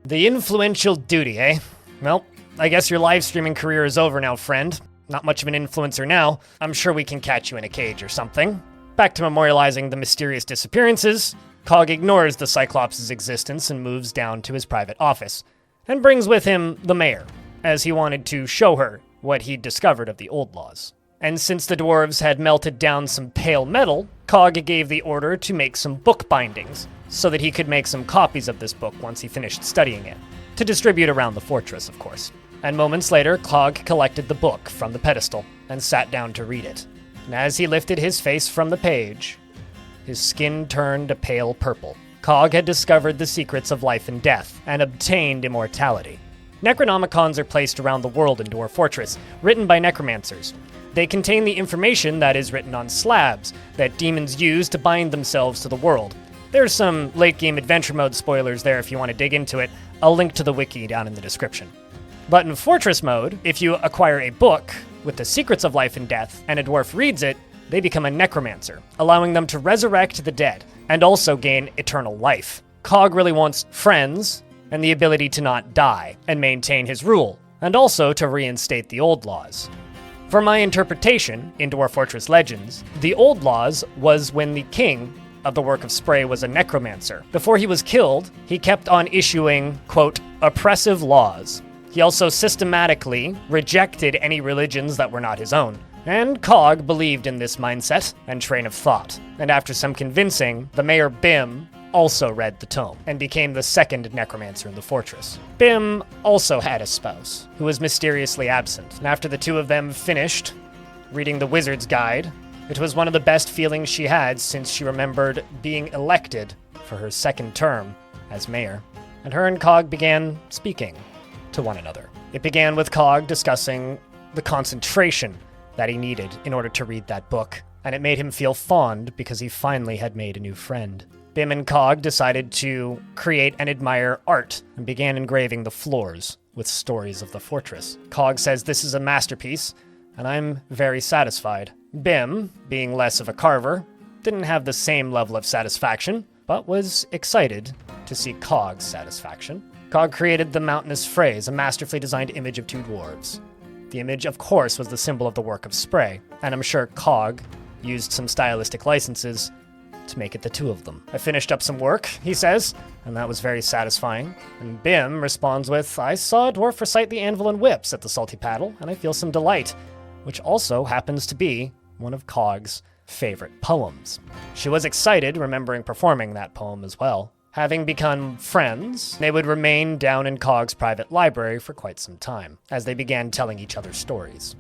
The influential duty, eh? Well, I guess your live streaming career is over now, friend. Not much of an influencer now. I'm sure we can catch you in a cage or something. Back to memorializing the mysterious disappearances, Cog ignores the Cyclops' existence and moves down to his private office, and brings with him the mayor, as he wanted to show her what he'd discovered of the old laws. And since the dwarves had melted down some pale metal, Cog gave the order to make some book bindings, so that he could make some copies of this book once he finished studying it, to distribute around the fortress, of course. And moments later, Cog collected the book from the pedestal and sat down to read it. And as he lifted his face from the page, his skin turned a pale purple. Cog had discovered the secrets of life and death, and obtained immortality. Necronomicons are placed around the world in Dwarf Fortress, written by necromancers. They contain the information that is written on slabs that demons use to bind themselves to the world. There's some late-game adventure mode spoilers there if you want to dig into it. I'll link to the wiki down in the description. But in Fortress mode, if you acquire a book with the secrets of life and death, and a dwarf reads it, they become a necromancer, allowing them to resurrect the dead, and also gain eternal life. Cog really wants friends, and the ability to not die, and maintain his rule, and also to reinstate the old laws. For my interpretation, in Dwarf Fortress Legends, the old laws was when the king of the Work of Spray was a necromancer. Before he was killed, he kept on issuing, quote, oppressive laws. He also systematically rejected any religions that were not his own. And Cog believed in this mindset and train of thought. And after some convincing, the mayor Bim also read the tome and became the second necromancer in the fortress. Bim also had a spouse who was mysteriously absent. And after the two of them finished reading the Wizard's Guide It was one of the best feelings she had since she remembered being elected for her second term as mayor, and her and Cog began speaking to one another. It began with Cog discussing the concentration that he needed in order to read that book, and it made him feel fond because he finally had made a new friend. Bim and Cog decided to create and admire art and began engraving the floors with stories of the fortress. Cog says this is a masterpiece, and I'm very satisfied. Bim, being less of a carver, didn't have the same level of satisfaction, but was excited to see Cog's satisfaction. Cog created the mountainous phrase, a masterfully designed image of two dwarves. The image, of course, was the symbol of the work of Spray, and I'm sure Cog used some stylistic licenses to make it the two of them. I finished up some work, he says, and that was very satisfying. And Bim responds with, I saw a dwarf recite the anvil and whips at the Salty Paddle, and I feel some delight, which also happens to be one of Cog's favorite poems. She was excited, remembering performing that poem as well. Having become friends, they would remain down in Cog's private library for quite some time, as they began telling each other stories.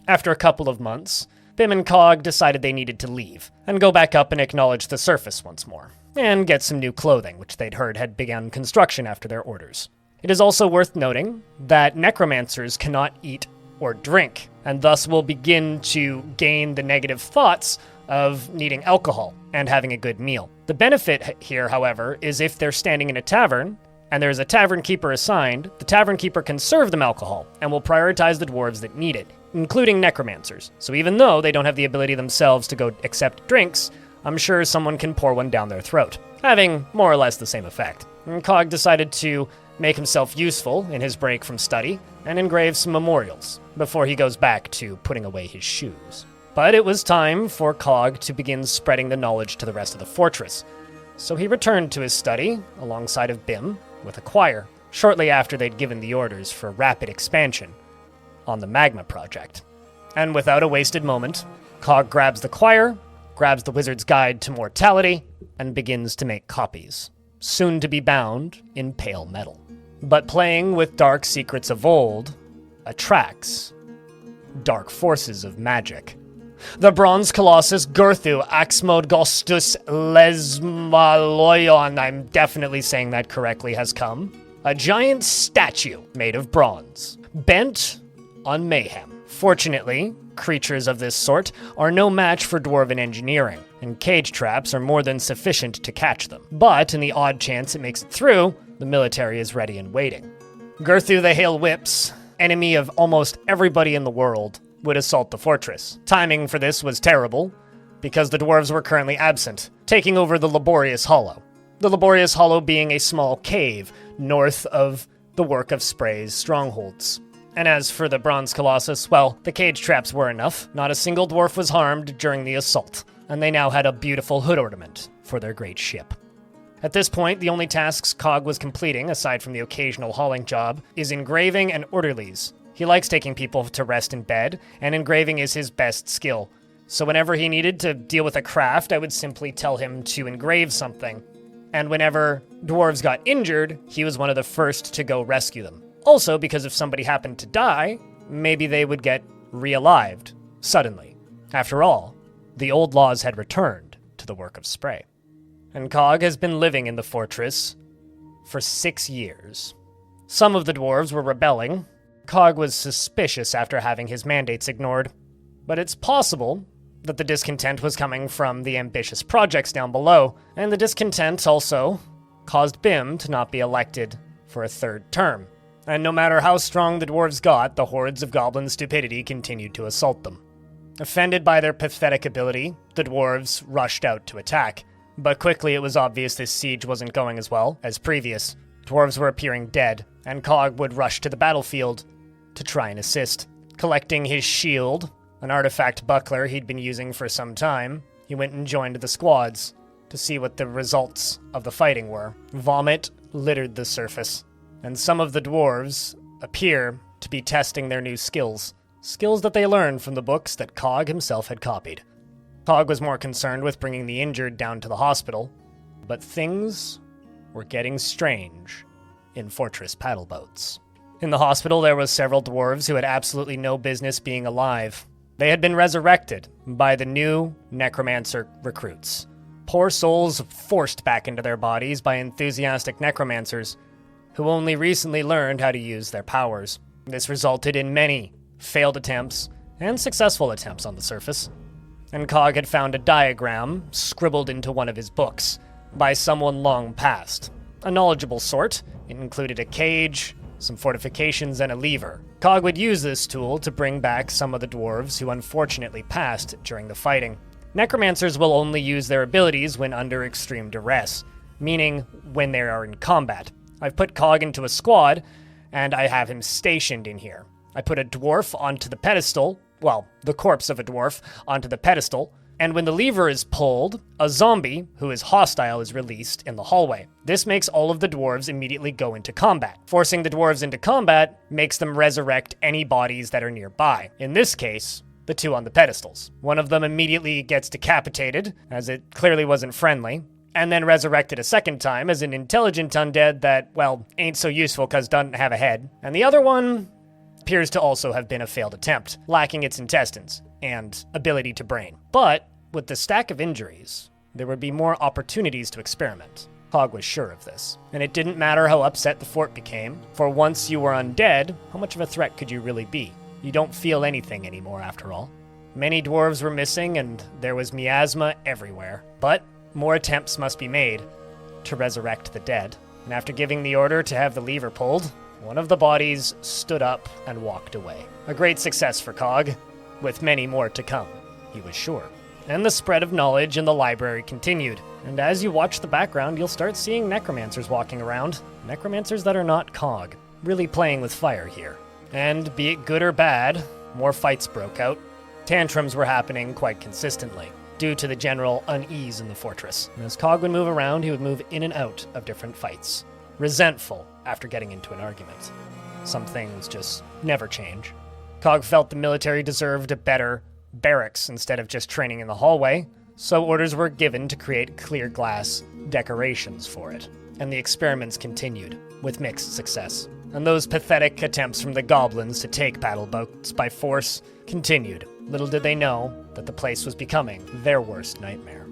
After a couple of months, Bim and Cog decided they needed to leave, and go back up and acknowledge the surface once more, and get some new clothing, which they'd heard had begun construction after their orders. It is also worth noting that necromancers cannot eat or drink, and thus will begin to gain the negative thoughts of needing alcohol and having a good meal. The benefit here, however, is if they're standing in a tavern, and there's a tavern keeper assigned, the tavern keeper can serve them alcohol, and will prioritize the dwarves that need it, including necromancers. So even though they don't have the ability themselves to go accept drinks, I'm sure someone can pour one down their throat, having more or less the same effect. And Cog decided to make himself useful in his break from study, and engrave some memorials, before he goes back to putting away his shoes. But it was time for Cog to begin spreading the knowledge to the rest of the fortress, so he returned to his study, alongside of Bim, with a choir, shortly after they'd given the orders for rapid expansion on the Magma project. And without a wasted moment, Cog grabs the choir, grabs the Wizard's Guide to Mortality, and begins to make copies, soon to be bound in pale metal. But playing with dark secrets of old attracts dark forces of magic. The bronze colossus Gurthu Axmodgostus Lesmaloyon, I'm definitely saying that correctly, has come. A giant statue made of bronze, bent on mayhem. Fortunately, creatures of this sort are no match for dwarven engineering, and cage traps are more than sufficient to catch them. But in the odd chance it makes it through, the military is ready and waiting. Gurthu the Hail Whips, enemy of almost everybody in the world, would assault the fortress. Timing for this was terrible, because the dwarves were currently absent, taking over the Laborious Hollow. The Laborious Hollow being a small cave north of the work of Spray's strongholds. And as for the Bronze Colossus, well, the cage traps were enough. Not a single dwarf was harmed during the assault, and they now had a beautiful hood ornament for their great ship. At this point, the only tasks Cog was completing, aside from the occasional hauling job, is engraving and orderlies. He likes taking people to rest in bed, and engraving is his best skill. So whenever he needed to deal with a craft, I would simply tell him to engrave something. And whenever dwarves got injured, he was one of the first to go rescue them. Also, because if somebody happened to die, maybe they would get re-alived suddenly. After all, the old laws had returned to the work of Spray. And Cog has been living in the fortress for 6 years. Some of the dwarves were rebelling. Cog was suspicious after having his mandates ignored, but it's possible that the discontent was coming from the ambitious projects down below, and the discontent also caused Bim to not be elected for a third term. And no matter how strong the dwarves got, the hordes of goblin stupidity continued to assault them. Offended by their pathetic ability, the dwarves rushed out to attack, but quickly it was obvious this siege wasn't going as well as previous. Dwarves were appearing dead, and Cog would rush to the battlefield to try and assist. Collecting his shield, an artifact buckler he'd been using for some time, he went and joined the squads to see what the results of the fighting were. Vomit littered the surface, and some of the dwarves appear to be testing their new skills that they learned from the books that Cog himself had copied. Cog was more concerned with bringing the injured down to the hospital, but things were getting strange in Fortress Paddleboats. In the hospital, there was several dwarves who had absolutely no business being alive. They had been resurrected by the new necromancer recruits. Poor souls forced back into their bodies by enthusiastic necromancers who only recently learned how to use their powers. This resulted in many failed attempts and successful attempts on the surface. And Cog had found a diagram scribbled into one of his books by someone long past. A knowledgeable sort. It included a cage, some fortifications, and a lever. Cog would use this tool to bring back some of the dwarves who unfortunately passed during the fighting. Necromancers will only use their abilities when under extreme duress, meaning when they are in combat. I've put Cog into a squad, and I have him stationed in here. I put a dwarf onto the pedestal, well, the corpse of a dwarf, onto the pedestal, and when the lever is pulled, a zombie, who is hostile, is released in the hallway. This makes all of the dwarves immediately go into combat. Forcing the dwarves into combat makes them resurrect any bodies that are nearby. In this case, the two on the pedestals. One of them immediately gets decapitated, as it clearly wasn't friendly, and then resurrected a second time as an intelligent undead that, well, ain't so useful cause doesn't have a head. And the other one appears to also have been a failed attempt, lacking its intestines and ability to brain. But with the stack of injuries, there would be more opportunities to experiment. Cog was sure of this, and it didn't matter how upset the fort became, for once you were undead, how much of a threat could you really be? You don't feel anything anymore, after all. Many dwarves were missing, and there was miasma everywhere. But more attempts must be made to resurrect the dead. And after giving the order to have the lever pulled, one of the bodies stood up and walked away. A great success for Cog, with many more to come, he was sure. And the spread of knowledge in the library continued. And as you watch the background, you'll start seeing necromancers walking around. Necromancers that are not Cog, really playing with fire here. And be it good or bad, more fights broke out. Tantrums were happening quite consistently, due to the general unease in the fortress. And as Cog would move around, he would move in and out of different fights, resentful after getting into an argument. Some things just never change. Cog felt the military deserved a better barracks instead of just training in the hallway, so orders were given to create clear glass decorations for it. And the experiments continued, with mixed success. And those pathetic attempts from the goblins to take paddle boats by force continued. Little did they know that the place was becoming their worst nightmare.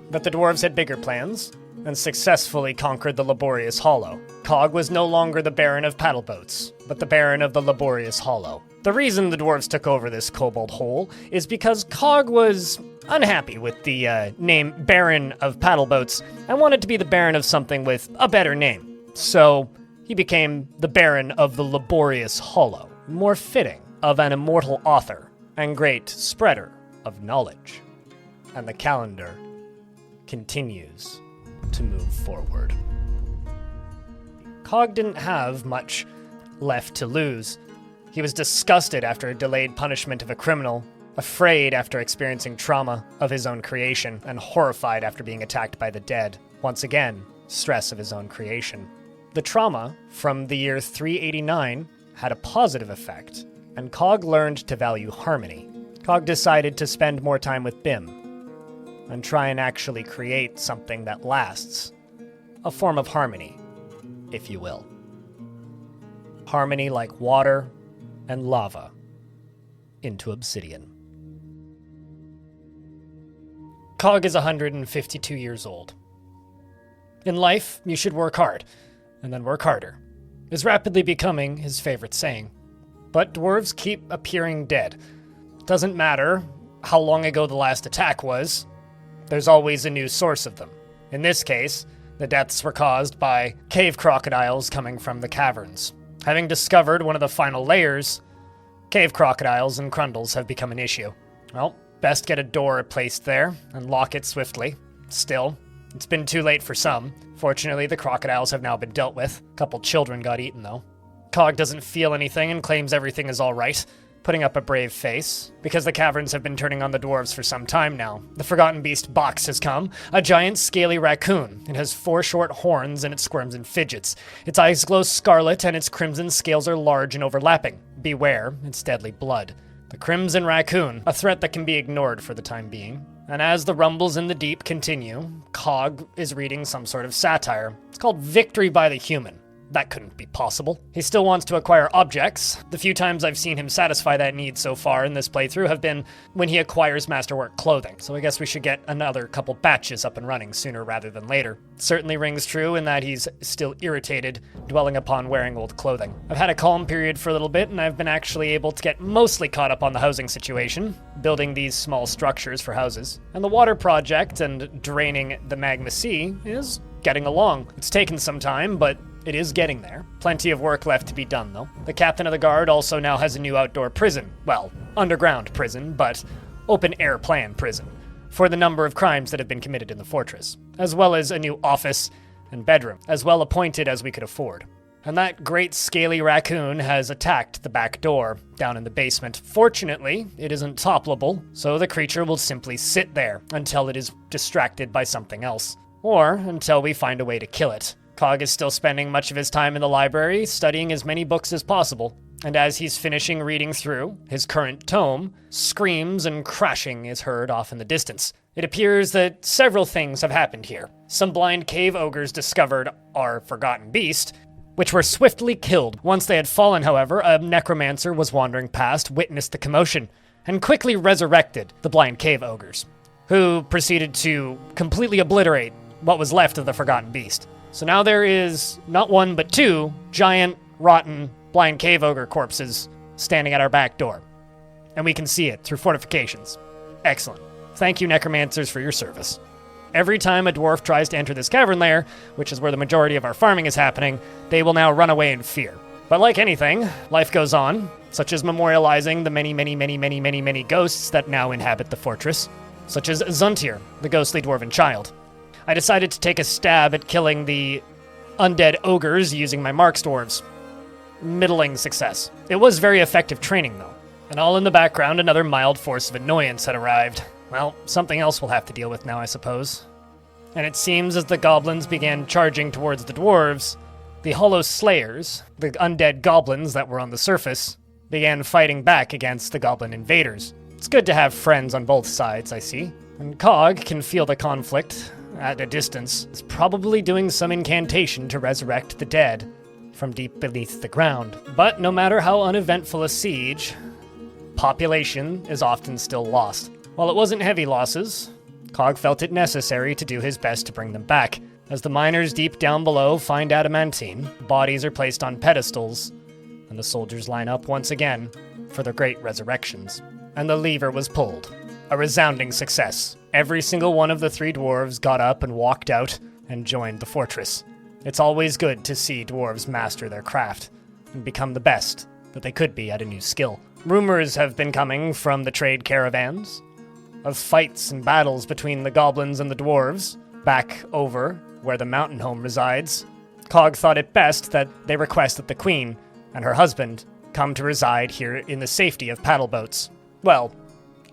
But the dwarves had bigger plans, and successfully conquered the laborious hollow. Cog was no longer the Baron of paddle boats, but the Baron of the laborious hollow. The reason the dwarves took over this kobold hole is because Cog was unhappy with the name Baron of paddle boats and wanted to be the Baron of something with a better name. So he became the Baron of the laborious hollow, more fitting of an immortal author and great spreader of knowledge. And the calendar continues to move forward. Cog didn't have much left to lose. He was disgusted after a delayed punishment of a criminal, afraid after experiencing trauma of his own creation, and horrified after being attacked by the dead. Once again, stress of his own creation. The trauma from the year 389 had a positive effect, and Cog learned to value harmony. Cog decided to spend more time with Bim, and try and actually create something that lasts. A form of harmony, if you will. Harmony like water and lava into obsidian. Cog is 152 years old. In life, you should work hard, and then work harder, is rapidly becoming his favorite saying. But dwarves keep appearing dead. Doesn't matter how long ago the last attack was, there's always a new source of them. In this case, the deaths were caused by cave crocodiles coming from the caverns. Having discovered one of the final layers, cave crocodiles and crundles have become an issue. Well, best get a door placed there and lock it swiftly. Still, it's been too late for some. Fortunately, the crocodiles have now been dealt with. A couple children got eaten, though. Cog doesn't feel anything and claims everything is all right, putting up a brave face, because the caverns have been turning on the dwarves for some time now. The Forgotten Beast box has come, a giant scaly raccoon. It has 4 short horns and it squirms and fidgets. Its eyes glow scarlet and its crimson scales are large and overlapping. Beware, it's deadly blood. The Crimson Raccoon, a threat that can be ignored for the time being. And as the rumbles in the deep continue, Cog is reading some sort of satire. It's called Victory by the Human. that couldn't be possible. He still wants to acquire objects. The few times I've seen him satisfy that need so far in this playthrough have been when he acquires Masterwork clothing. So I guess we should get another couple batches up and running sooner rather than later. Certainly rings true in that he's still irritated, dwelling upon wearing old clothing. I've had a calm period for a little bit, and I've been actually able to get mostly caught up on the housing situation, building these small structures for houses. And the water project and draining the magma sea is getting along. It's taken some time, but it is getting there. Plenty of work left to be done, though. The captain of the guard also now has a new outdoor prison. Well, underground prison, but open-air plan prison, for the number of crimes that have been committed in the fortress, as well as a new office and bedroom, as well appointed as we could afford. And that great scaly raccoon has attacked the back door down in the basement. Fortunately, it isn't toppleable, so the creature will simply sit there until it is distracted by something else, or until we find a way to kill it. Cog is still spending much of his time in the library, studying as many books as possible, and as he's finishing reading through his current tome, screams and crashing is heard off in the distance. It appears that several things have happened here. Some blind cave ogres discovered our forgotten beast, which were swiftly killed. Once they had fallen, however, a necromancer was wandering past, witnessed the commotion, and quickly resurrected the blind cave ogres, who proceeded to completely obliterate what was left of the forgotten beast. So now there is not one but two giant, rotten, blind cave ogre corpses standing at our back door. And we can see it through fortifications. Excellent. Thank you, necromancers, for your service. Every time a dwarf tries to enter this cavern lair, which is where the majority of our farming is happening, they will now run away in fear. But like anything, life goes on, such as memorializing the many ghosts that now inhabit the fortress, such as Zuntir, the ghostly dwarven child. I decided to take a stab at killing the undead ogres using my Marks dwarves. Middling success. It was very effective training, though. And all in the background, another mild force of annoyance had arrived. Well, something else we'll have to deal with now, I suppose. And it seems as the goblins began charging towards the dwarves, the Hollow Slayers, the undead goblins that were on the surface, began fighting back against the goblin invaders. It's good to have friends on both sides, I see. And Cog can feel the conflict at a distance, is probably doing some incantation to resurrect the dead from deep beneath the ground. But no matter how uneventful a siege, population is often still lost. While it wasn't heavy losses, Cog felt it necessary to do his best to bring them back. As the miners deep down below find adamantine, bodies are placed on pedestals, and the soldiers line up once again for their great resurrections. And the lever was pulled. A resounding success. Every single one of the three dwarves got up and walked out and joined the fortress. It's always good to see dwarves master their craft and become the best that they could be at a new skill. Rumors have been coming from the trade caravans of fights and battles between the goblins and the dwarves back over where the mountain home resides. Cog thought it best that they request that the queen and her husband come to reside here in the safety of paddle boats. Well,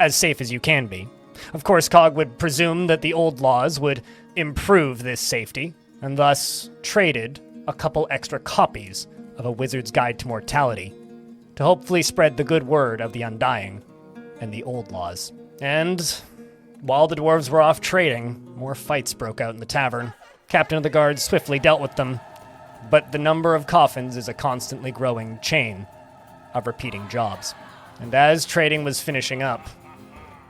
as safe as you can be. Of course, Cog would presume that the old laws would improve this safety, and thus traded a couple extra copies of A Wizard's Guide to Mortality to hopefully spread the good word of the Undying and the old laws. And while the dwarves were off trading, more fights broke out in the tavern. Captain of the guard swiftly dealt with them, but the number of coffins is a constantly growing chain of repeating jobs. And as trading was finishing up,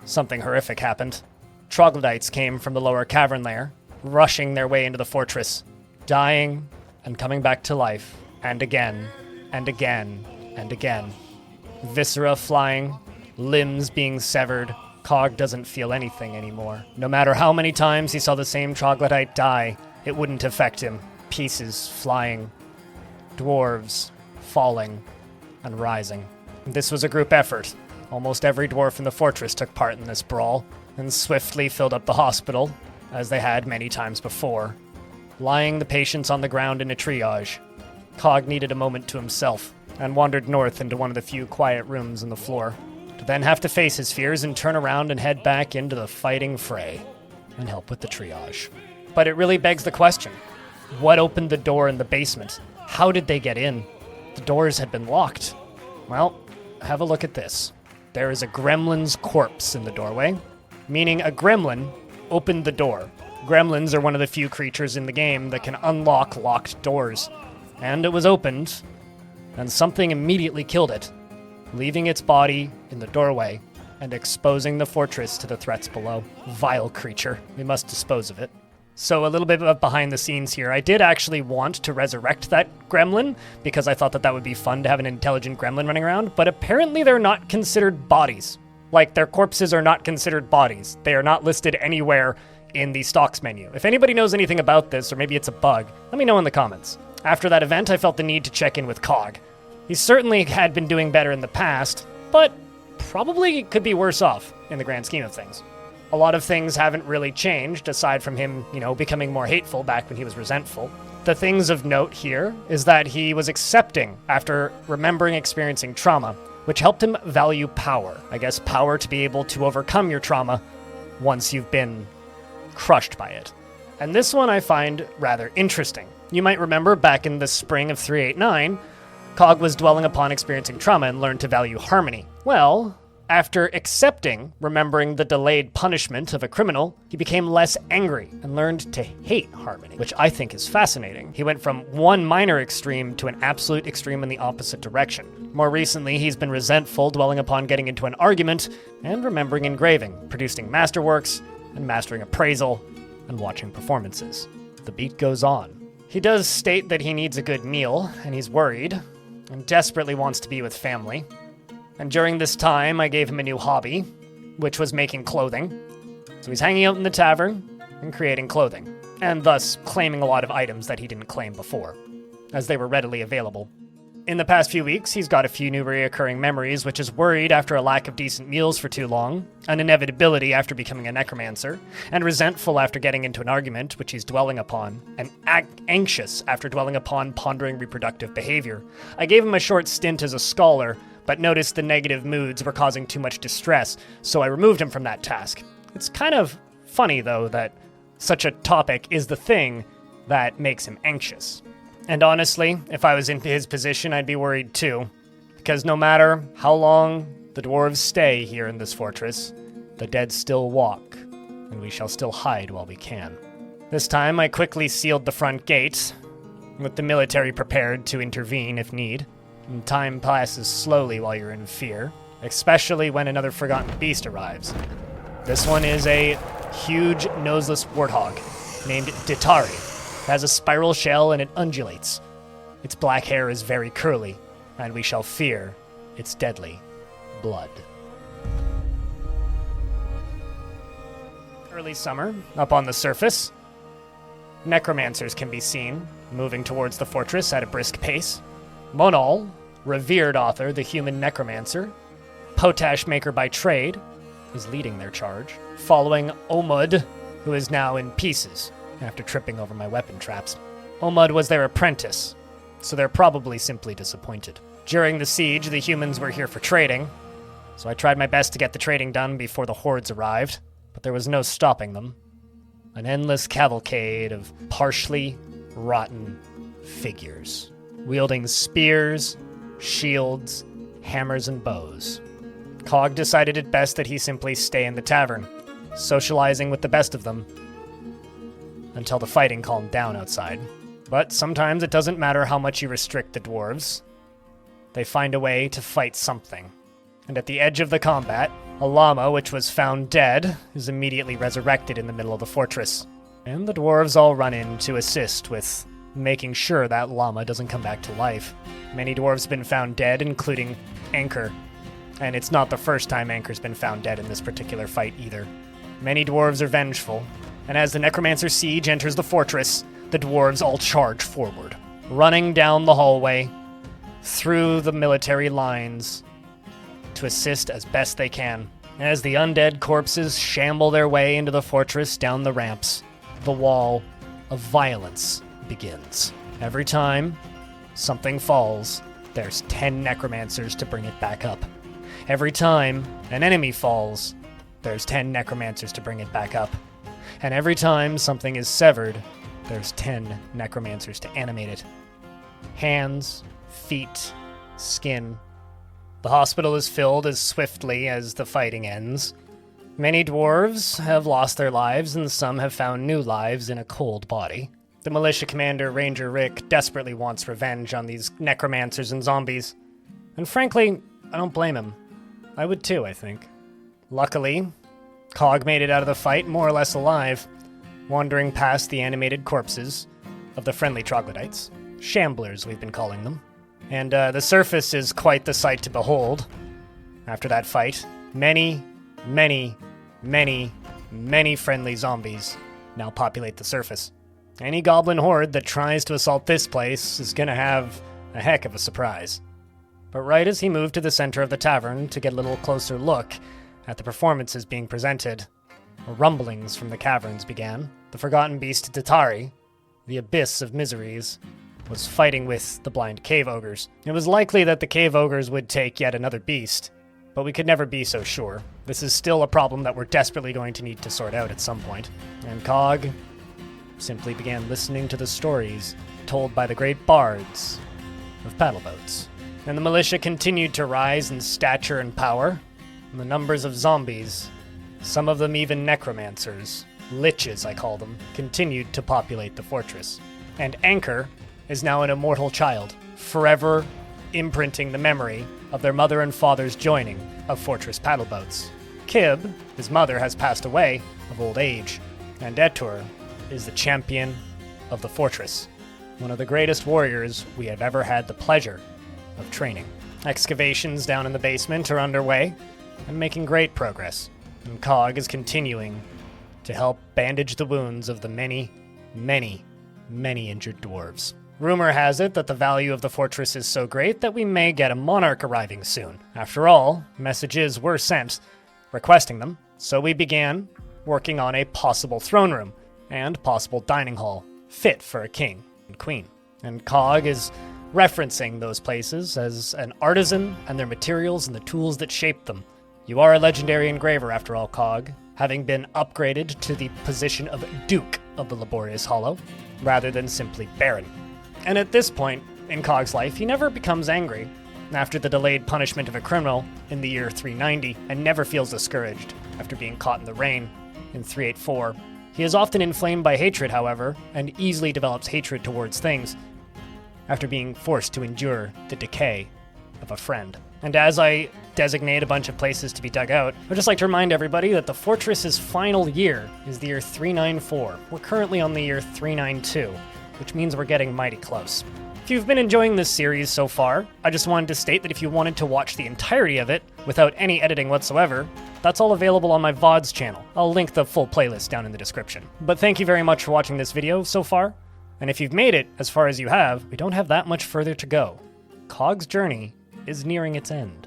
something horrific happened. Troglodytes came from the lower cavern lair, rushing their way into the fortress, dying and coming back to life, and again, and again, and again. Viscera flying, limbs being severed. Cog doesn't feel anything anymore. No matter how many times he saw the same troglodyte die, it wouldn't affect him. Pieces flying, dwarves falling and rising. This was a group effort. Almost every dwarf in the fortress took part in this brawl, and swiftly filled up the hospital, as they had many times before, lying the patients on the ground in a triage. Cog needed a moment to himself, and wandered north into one of the few quiet rooms on the floor, to then have to face his fears and turn around and head back into the fighting fray, and help with the triage. But it really begs the question, what opened the door in the basement? How did they get in? The doors had been locked. Well, have a look at this. There is a gremlin's corpse in the doorway, meaning a gremlin opened the door. Gremlins are one of the few creatures in the game that can unlock locked doors. and it was opened, and something immediately killed it, leaving its body in the doorway and exposing the fortress to the threats below. Vile creature. We must dispose of it. So a little bit of behind the scenes here. I did actually want to resurrect that gremlin because I thought that that would be fun to have an intelligent gremlin running around, but apparently they're not considered bodies. Like, their corpses are not considered bodies. They are not listed anywhere in the stocks menu. If anybody knows anything about this, or maybe it's a bug, let me know in the comments. After that event, I felt the need to check in with Cog. He certainly had been doing better in the past, but probably could be worse off in the grand scheme of things. A lot of things haven't really changed, aside from him, becoming more hateful back when he was resentful. The things of note here is that he was accepting after remembering experiencing trauma, which helped him value power. I guess power to be able to overcome your trauma once you've been crushed by it. And this one I find rather interesting. You might remember back in the spring of 389, Cog was dwelling upon experiencing trauma and learned to value harmony. Well, after accepting, remembering the delayed punishment of a criminal, he became less angry and learned to hate harmony, which I think is fascinating. He went from one minor extreme to an absolute extreme in the opposite direction. More recently, he's been resentful, dwelling upon getting into an argument, and remembering engraving, producing masterworks, and mastering appraisal, and watching performances. The beat goes on. He does state that he needs a good meal, and he's worried, and desperately wants to be with family. And during this time, I gave him a new hobby, which was making clothing. So he's hanging out in the tavern and creating clothing, and thus claiming a lot of items that he didn't claim before, as they were readily available. In the past few weeks, he's got a few new reoccurring memories, which is worried after a lack of decent meals for too long, an inevitability after becoming a necromancer, and resentful after getting into an argument, which he's dwelling upon, and anxious after dwelling upon pondering reproductive behavior. I gave him a short stint as a scholar, but noticed the negative moods were causing too much distress, so I removed him from that task. It's kind of funny, though, that such a topic is the thing that makes him anxious. And honestly, if I was in his position, I'd be worried too, because no matter how long the dwarves stay here in this fortress, the dead still walk, and we shall still hide while we can. This time, I quickly sealed the front gate, with the military prepared to intervene if need. And time passes slowly while you're in fear, especially when another forgotten beast arrives. This one is a huge noseless warthog named Ditari. It has a spiral shell and it undulates. Its black hair is very curly, and we shall fear its deadly blood. Early summer, up on the surface, necromancers can be seen, moving towards the fortress at a brisk pace. Monal, revered author, the human necromancer, potash maker by trade, is leading their charge, following Omud, who is now in pieces after tripping over my weapon traps. Omud was their apprentice, so they're probably simply disappointed. During the siege, the humans were here for trading, so I tried my best to get the trading done before the hordes arrived, but there was no stopping them. An endless cavalcade of partially rotten figures, wielding spears, shields, hammers, and bows. Cog decided it best that he simply stay in the tavern, socializing with the best of them, until the fighting calmed down outside. But sometimes it doesn't matter how much you restrict the dwarves. They find a way to fight something. And at the edge of the combat, a llama which was found dead is immediately resurrected in the middle of the fortress. And the dwarves all run in to assist with making sure that llama doesn't come back to life. Many dwarves have been found dead, including Anchor. And it's not the first time Anchor's been found dead in this particular fight either. Many dwarves are vengeful, and as the Necromancer siege enters the fortress, the dwarves all charge forward, running down the hallway, through the military lines, to assist as best they can. As the undead corpses shamble their way into the fortress down the ramps, the wall of violence begins. Every time something falls, there's 10 necromancers to bring it back up. Every time an enemy falls, there's 10 necromancers to bring it back up. And every time something is severed, there's 10 necromancers to animate it. Hands, feet, skin. The hospital is filled as swiftly as the fighting ends. Many dwarves have lost their lives, and some have found new lives in a cold body. The militia commander, Ranger Rick, desperately wants revenge on these necromancers and zombies. And frankly, I don't blame him. I would too, I think. Luckily, Cog made it out of the fight more or less alive, wandering past the animated corpses of the friendly troglodytes. Shamblers, we've been calling them. And the surface is quite the sight to behold. After that fight, many friendly zombies now populate the surface. Any goblin horde that tries to assault this place is gonna have a heck of a surprise. But right as he moved to the center of the tavern to get a little closer look at the performances being presented, rumblings from the caverns began. The forgotten beast Tatari, the abyss of miseries, was fighting with the blind cave ogres. It was likely that the cave ogres would take yet another beast, but we could never be so sure. This is still a problem that we're desperately going to need to sort out at some point. And Cog simply began listening to the stories told by the great bards of paddle boats. And the militia continued to rise in stature and power, and the numbers of zombies, some of them even necromancers, liches I call them, continued to populate the fortress. And Anchor is now an immortal child, forever imprinting the memory of their mother and father's joining of fortress paddle boats. Kib, his mother, has passed away of old age, and Etur is the champion of the fortress, one of the greatest warriors we have ever had the pleasure of training. Excavations down in the basement are underway and making great progress, and Cog is continuing to help bandage the wounds of the many injured dwarves. Rumor has it that the value of the fortress is so great that we may get a monarch arriving soon. After all, messages were sent requesting them, so we began working on a possible throne room and possible dining hall fit for a king and queen. And Cog is referencing those places as an artisan and their materials and the tools that shape them. You are a legendary engraver after all, Cog, having been upgraded to the position of Duke of the Laborious Hollow, rather than simply Baron. And at this point in Cog's life, he never becomes angry after the delayed punishment of a criminal in the year 390, and never feels discouraged after being caught in the rain in 384. He is often inflamed by hatred, however, and easily develops hatred towards things after being forced to endure the decay of a friend. And as I designate a bunch of places to be dug out, I'd just like to remind everybody that the fortress's final year is the year 394. We're currently on the year 392, which means we're getting mighty close. If you've been enjoying this series so far, I just wanted to state that if you wanted to watch the entirety of it without any editing whatsoever, that's all available on my VODs channel. I'll link the full playlist down in the description. But thank you very much for watching this video so far, and if you've made it as far as you have, we don't have that much further to go. Cog's journey is nearing its end.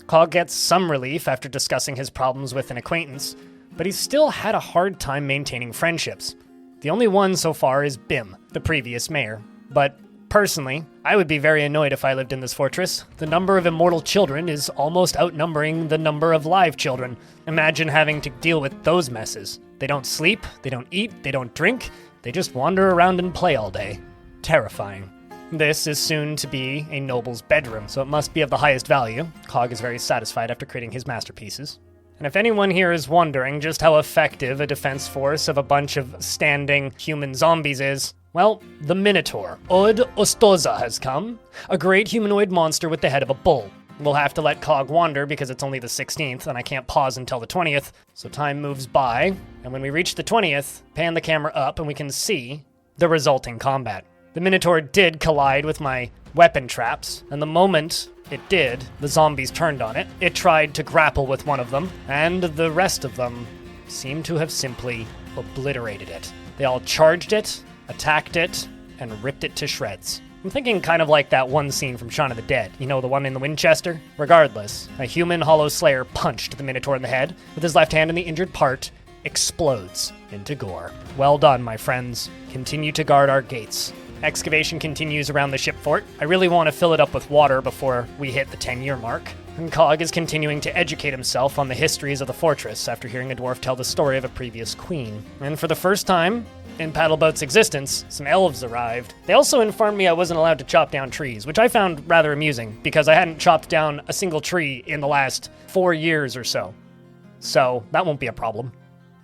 Cog gets some relief after discussing his problems with an acquaintance, but he's still had a hard time maintaining friendships. The only one so far is Bim, the previous mayor. But personally, I would be very annoyed if I lived in this fortress. The number of immortal children is almost outnumbering the number of live children. Imagine having to deal with those messes. They don't sleep, they don't eat, they don't drink, they just wander around and play all day. Terrifying. This is soon to be a noble's bedroom, so it must be of the highest value. Cog is very satisfied after creating his masterpieces. And if anyone here is wondering just how effective a defense force of a bunch of standing human zombies is, well, the Minotaur, Od Ostoza, has come. A great humanoid monster with the head of a bull. We'll have to let Cog wander because it's only the 16th and I can't pause until the 20th, so time moves by, and when we reach the 20th, pan the camera up and we can see the resulting combat. The Minotaur did collide with my weapon traps, and the moment it did, the zombies turned on it. It tried to grapple with one of them, and the rest of them seemed to have simply obliterated it. They all charged it, attacked it, and ripped it to shreds. I'm thinking kind of like that one scene from Shaun of the Dead. You know, the one in the Winchester? Regardless, a human Hollow Slayer punched the Minotaur in the head with his left hand, and the injured part explodes into gore. Well done, my friends. Continue to guard our gates. Excavation continues around the ship fort. I really want to fill it up with water before we hit the 10-year mark. And Cog is continuing to educate himself on the histories of the fortress after hearing a dwarf tell the story of a previous queen. And for the first time in Paddleboat's existence, some elves arrived. They also informed me I wasn't allowed to chop down trees, which I found rather amusing because I hadn't chopped down a single tree in the last 4 years or so. So that won't be a problem.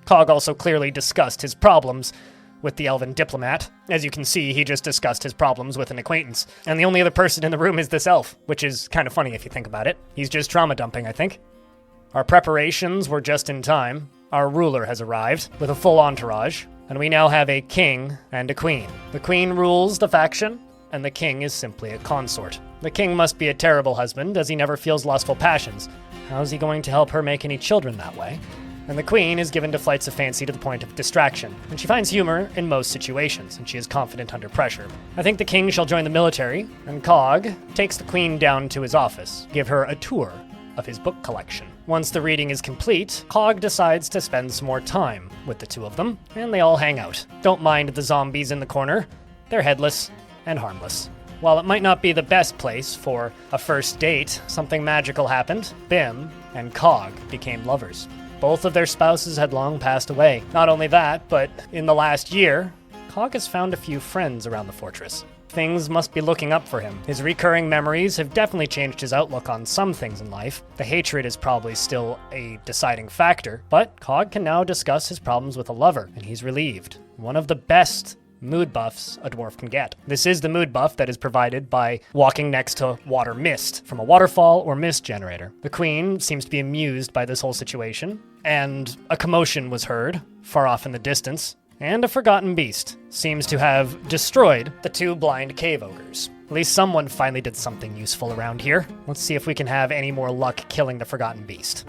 Cog also clearly discussed his problems with the elven diplomat. As you can see, he just discussed his problems with an acquaintance, and the only other person in the room is this elf, which is kind of funny if you think about it. He's just trauma dumping, I think. Our preparations were just in time. Our ruler has arrived with a full entourage, and we now have a king and a queen. The queen rules the faction, and the king is simply a consort. The king must be a terrible husband, as he never feels lustful passions. How is he going to help her make any children that way? And the queen is given to flights of fancy to the point of distraction, and she finds humor in most situations, and she is confident under pressure. I think the king shall join the military, and Cog takes the queen down to his office, give her a tour of his book collection. Once the reading is complete, Cog decides to spend some more time with the two of them, and they all hang out. Don't mind the zombies in the corner. They're headless and harmless. While it might not be the best place for a first date, something magical happened. Bim and Cog became lovers. Both of their spouses had long passed away. Not only that, but in the last year, Cog has found a few friends around the fortress. Things must be looking up for him. His recurring memories have definitely changed his outlook on some things in life. The hatred is probably still a deciding factor, but Cog can now discuss his problems with a lover, and he's relieved. One of the best mood buffs a dwarf can get. This is the mood buff that is provided by walking next to water mist from a waterfall or mist generator. The queen seems to be amused by this whole situation, and a commotion was heard far off in the distance, and a forgotten beast seems to have destroyed the two blind cave ogres. At least someone finally did something useful around here. Let's see if we can have any more luck killing the forgotten beast.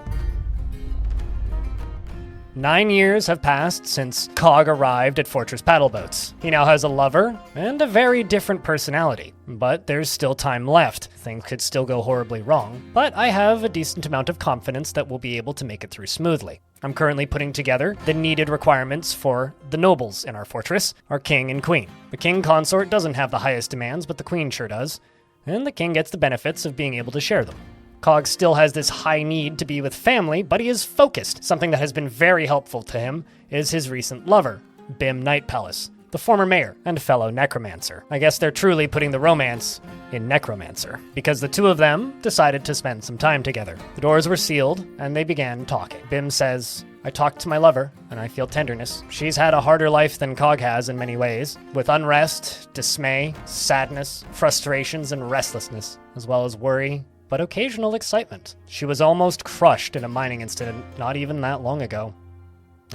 9 years have passed since Cog arrived at Fortress Paddleboats. He now has a lover and a very different personality, but there's still time left. Things could still go horribly wrong, but I have a decent amount of confidence that we'll be able to make it through smoothly. I'm currently putting together the needed requirements for the nobles in our fortress, our king and queen. The king consort doesn't have the highest demands, but the queen sure does, and the king gets the benefits of being able to share them. Cog still has this high need to be with family, but he is focused. Something that has been very helpful to him is his recent lover, Bim Night Palace, the former mayor and fellow necromancer. I guess they're truly putting the romance in necromancer, because the two of them decided to spend some time together. The doors were sealed, and they began talking. Bim says, "I talked to my lover, and I feel tenderness. She's had a harder life than Cog has in many ways, with unrest, dismay, sadness, frustrations, and restlessness, as well as worry, but occasional excitement. She was almost crushed in a mining incident not even that long ago,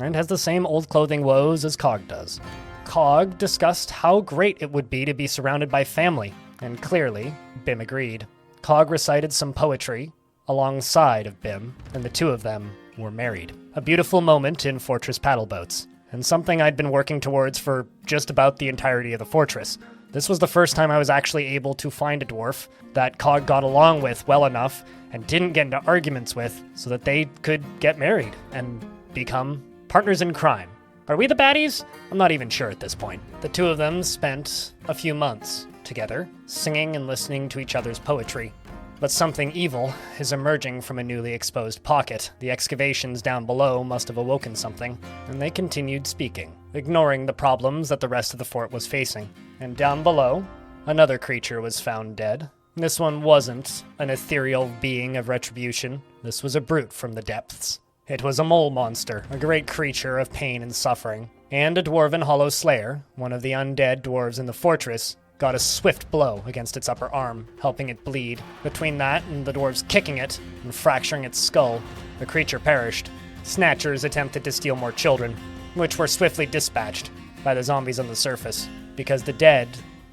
and has the same old clothing woes as Cog does." Cog discussed how great it would be to be surrounded by family, and clearly, Bim agreed. Cog recited some poetry alongside of Bim, and the two of them were married. A beautiful moment in Fortress Paddleboats, and something I'd been working towards for just about the entirety of the fortress. This was the first time I was actually able to find a dwarf that Cog got along with well enough and didn't get into arguments with so that they could get married and become partners in crime. Are we the baddies? I'm not even sure at this point. The two of them spent a few months together, singing and listening to each other's poetry. But something evil is emerging from a newly exposed pocket. The excavations down below must have awoken something, and they continued speaking, ignoring the problems that the rest of the fort was facing. And down below, another creature was found dead. This one wasn't an ethereal being of retribution. This was a brute from the depths. It was a mole monster, a great creature of pain and suffering. And a dwarven hollow slayer, one of the undead dwarves in the fortress, got a swift blow against its upper arm, helping it bleed. Between that and the dwarves kicking it and fracturing its skull, the creature perished. Snatchers attempted to steal more children, which were swiftly dispatched by the zombies on the surface, because the dead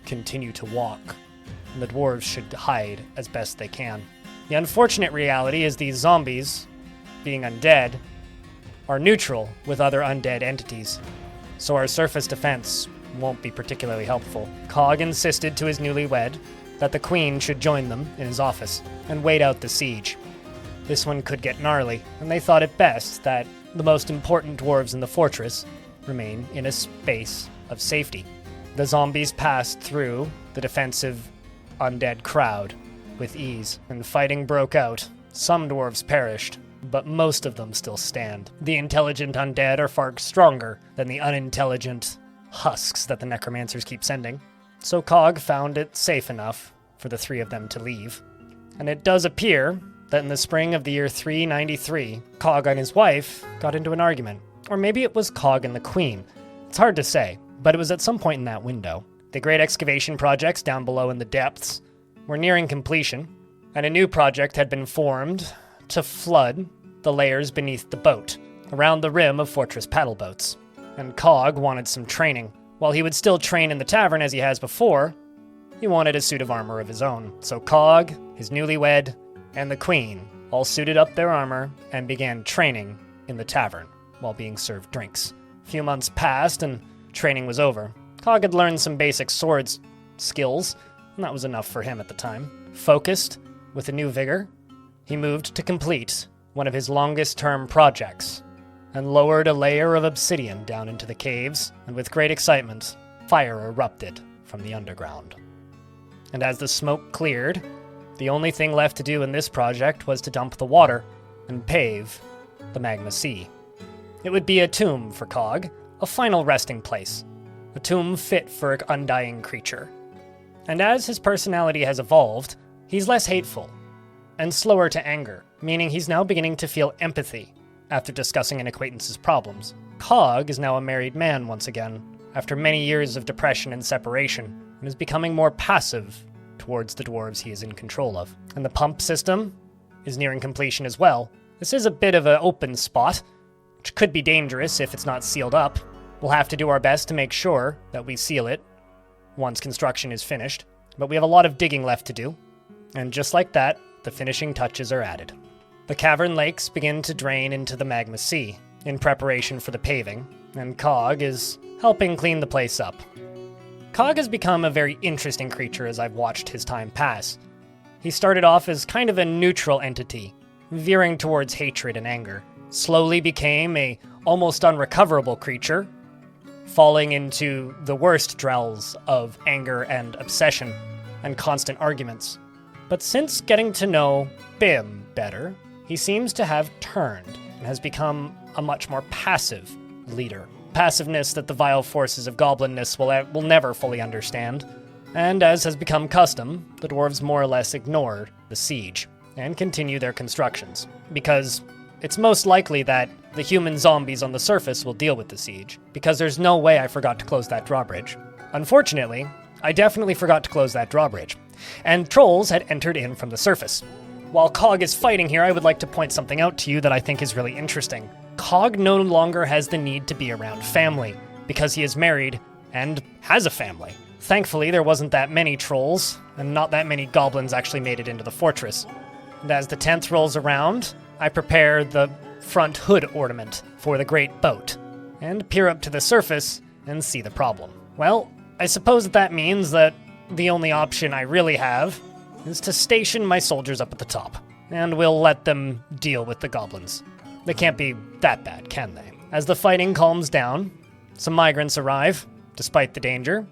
continue to walk, and the dwarves should hide as best they can. The unfortunate reality is these zombies, being undead, are neutral with other undead entities, so our surface defense won't be particularly helpful. Cog insisted to his newlywed that the queen should join them in his office and wait out the siege. This one could get gnarly, and they thought it best that the most important dwarves in the fortress remain in a space of safety. The zombies passed through the defensive undead crowd with ease, and fighting broke out. Some dwarves perished, but most of them still stand. The intelligent undead are far stronger than the unintelligent husks that the necromancers keep sending. So Cog found it safe enough for the three of them to leave. And it does appear that in the spring of the year 393, Cog and his wife got into an argument. Or maybe it was Cog and the queen. It's hard to say. but it was at some point in that window. The great excavation projects down below in the depths were nearing completion, and a new project had been formed to flood the layers beneath the boat, around the rim of Fortress paddle boats. And Cog wanted some training. While he would still train in the tavern as he has before, he wanted a suit of armor of his own. So Cog, his newlywed, and the Queen all suited up their armor and began training in the tavern while being served drinks. A few months passed and training was over. Cog had learned some basic swords skills, and that was enough for him at the time. Focused, with a new vigor, he moved to complete one of his longest-term projects, and lowered a layer of obsidian down into the caves, and with great excitement, fire erupted from the underground. And as the smoke cleared, the only thing left to do in this project was to dump the water and pave the magma sea. It would be a tomb for Cog, a final resting place, a tomb fit for an undying creature. And as his personality has evolved, he's less hateful and slower to anger, meaning he's now beginning to feel empathy after discussing an acquaintance's problems. Cog is now a married man once again, after many years of depression and separation, and is becoming more passive towards the dwarves he is in control of. And the pump system is nearing completion as well. This is a bit of an open spot, which could be dangerous if it's not sealed up. We'll have to do our best to make sure that we seal it once construction is finished, but we have a lot of digging left to do, and just like that, the finishing touches are added. The cavern lakes begin to drain into the magma sea in preparation for the paving, and Cog is helping clean the place up. Cog has become a very interesting creature as I've watched his time pass. He started off as kind of a neutral entity, veering towards hatred and anger, slowly became a almost unrecoverable creature, falling into the worst drells of anger and obsession and constant arguments. But since getting to know Bim better, he seems to have turned and has become a much more passive leader. Passiveness that the vile forces of goblinness will never fully understand. And as has become custom, the dwarves more or less ignore the siege and continue their constructions, because it's most likely that the human zombies on the surface will deal with the siege, because there's no way I forgot to close that drawbridge. Unfortunately, I definitely forgot to close that drawbridge, and trolls had entered in from the surface. While Cog is fighting here, I would like to point something out to you that I think is really interesting. Cog no longer has the need to be around family, because he is married and has a family. Thankfully, there wasn't that many trolls, and not that many goblins actually made it into the fortress. And as the 10th rolls around, I prepare the front hood ornament for the great boat, and peer up to the surface and see the problem. Well, I suppose that means that the only option I really have is to station my soldiers up at the top, and we'll let them deal with the goblins. They can't be that bad, can they? As the fighting calms down, some migrants arrive, despite the danger.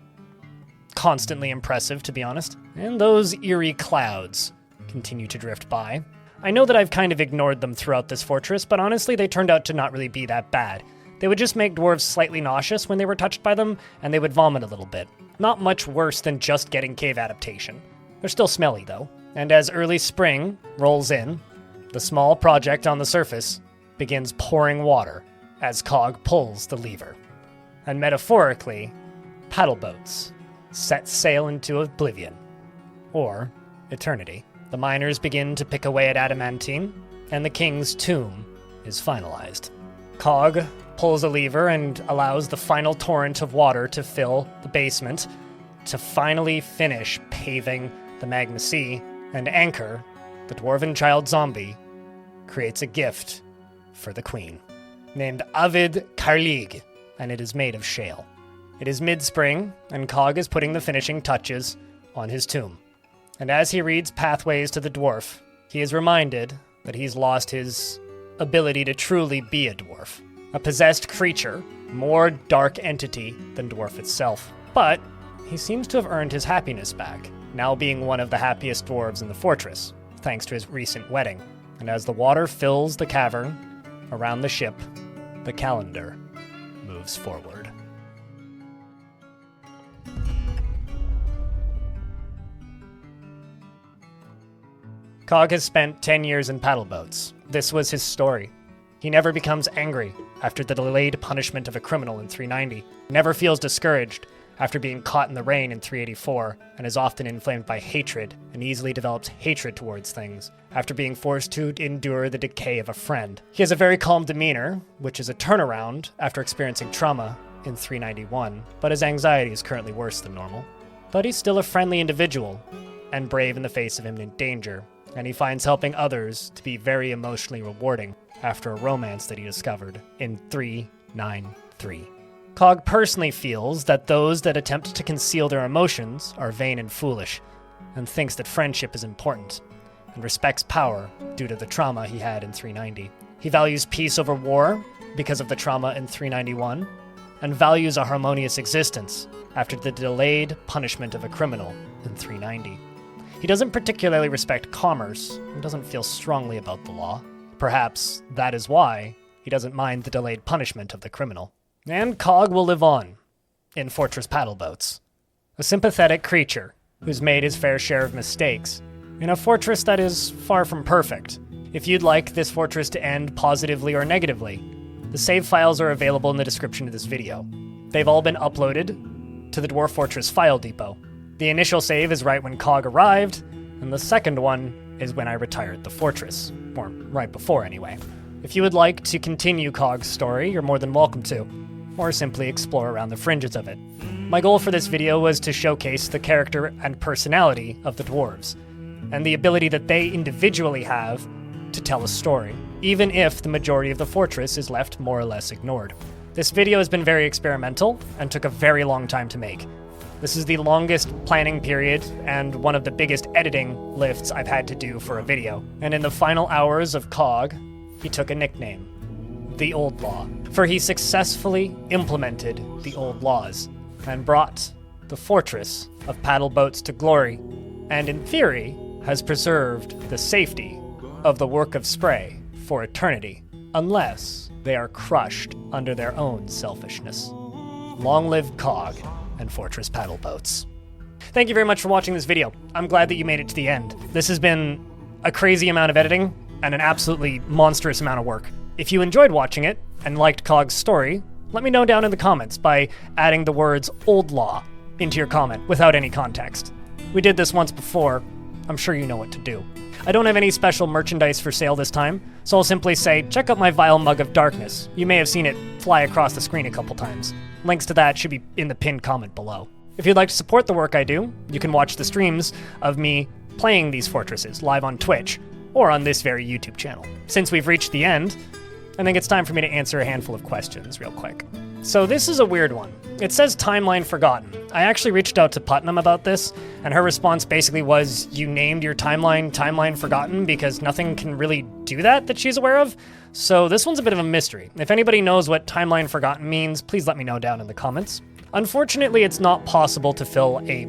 Constantly impressive, to be honest. And those eerie clouds continue to drift by. I know that I've kind of ignored them throughout this fortress, but honestly, they turned out to not really be that bad. They would just make dwarves slightly nauseous when they were touched by them, and they would vomit a little bit. Not much worse than just getting cave adaptation. They're still smelly, though. And as early spring rolls in, the small project on the surface begins pouring water as Cog pulls the lever. And metaphorically, paddle boats set sail into oblivion, or eternity. The miners begin to pick away at adamantine, and the king's tomb is finalized. Cog pulls a lever and allows the final torrent of water to fill the basement to finally finish paving the magma sea, and Anchor, the dwarven child zombie, creates a gift for the queen, named Avid Karlig, and it is made of shale. It is mid-spring, and Cog is putting the finishing touches on his tomb. And as he reads Pathways to the Dwarf, he is reminded that he's lost his ability to truly be a dwarf. A possessed creature, more dark entity than dwarf itself. But he seems to have earned his happiness back, now being one of the happiest dwarves in the fortress, thanks to his recent wedding. And as the water fills the cavern around the ship, the calendar moves forward. Cog has spent 10 years in paddle boats. This was his story. He He never becomes angry after the delayed punishment of a criminal in 390. Never feels discouraged after being caught in the rain in 384, and is often inflamed by hatred and easily develops hatred towards things after being forced to endure the decay of a friend. He has a very calm demeanor, which is a turnaround after experiencing trauma in 391, but his anxiety is currently worse than normal. But he's still a friendly individual and brave in the face of imminent danger, and he finds helping others to be very emotionally rewarding after a romance that he discovered in 393. Cog personally feels that those that attempt to conceal their emotions are vain and foolish, and thinks that friendship is important, and respects power due to the trauma he had in 390. He values peace over war because of the trauma in 391, and values a harmonious existence after the delayed punishment of a criminal in 390. He doesn't particularly respect commerce, and doesn't feel strongly about the law. Perhaps that is why he doesn't mind the delayed punishment of the criminal. And Cog will live on in Fortress Paddleboats, a sympathetic creature who's made his fair share of mistakes in a fortress that is far from perfect. If you'd like this fortress to end positively or negatively, the save files are available in the description of this video. They've all been uploaded to the Dwarf Fortress file depot. The initial save is right when Cog arrived, and the second one is when I retired the fortress, or right before anyway. If you would like to continue Cog's story, you're more than welcome to, or simply explore around the fringes of it. My goal for this video was to showcase the character and personality of the dwarves, and the ability that they individually have to tell a story, even if the majority of the fortress is left more or less ignored. This video has been very experimental and took a very long time to make. This is the longest planning period and one of the biggest editing lifts I've had to do for a video. And in the final hours of Cog, he took a nickname, the Old Law, for he successfully implemented the old laws and brought the fortress of paddle boats to glory, and in theory has preserved the safety of the work of Spray for eternity, unless they are crushed under their own selfishness. Long live Cog and Fortress Paddle Boats. Thank you very much for watching this video. I'm glad that you made it to the end. This has been a crazy amount of editing and an absolutely monstrous amount of work. If you enjoyed watching it and liked Cog's story, let me know down in the comments by adding the words Old Law into your comment without any context. We did this once before. I'm sure you know what to do. I don't have any special merchandise for sale this time, so I'll simply say, check out my Vile Mug of Darkness. You may have seen it fly across the screen a couple times. Links to that should be in the pinned comment below. If you'd like to support the work I do, you can watch the streams of me playing these fortresses live on Twitch, or on this very YouTube channel. Since we've reached the end, I think it's time for me to answer a handful of questions real quick. So this is a weird one. It says timeline forgotten. I actually reached out to Putnam about this, and her response basically was, you named your timeline forgotten, because nothing can really do that she's aware of. So this one's a bit of a mystery. If anybody knows what timeline forgotten means, please let me know down in the comments. Unfortunately, it's not possible to fill a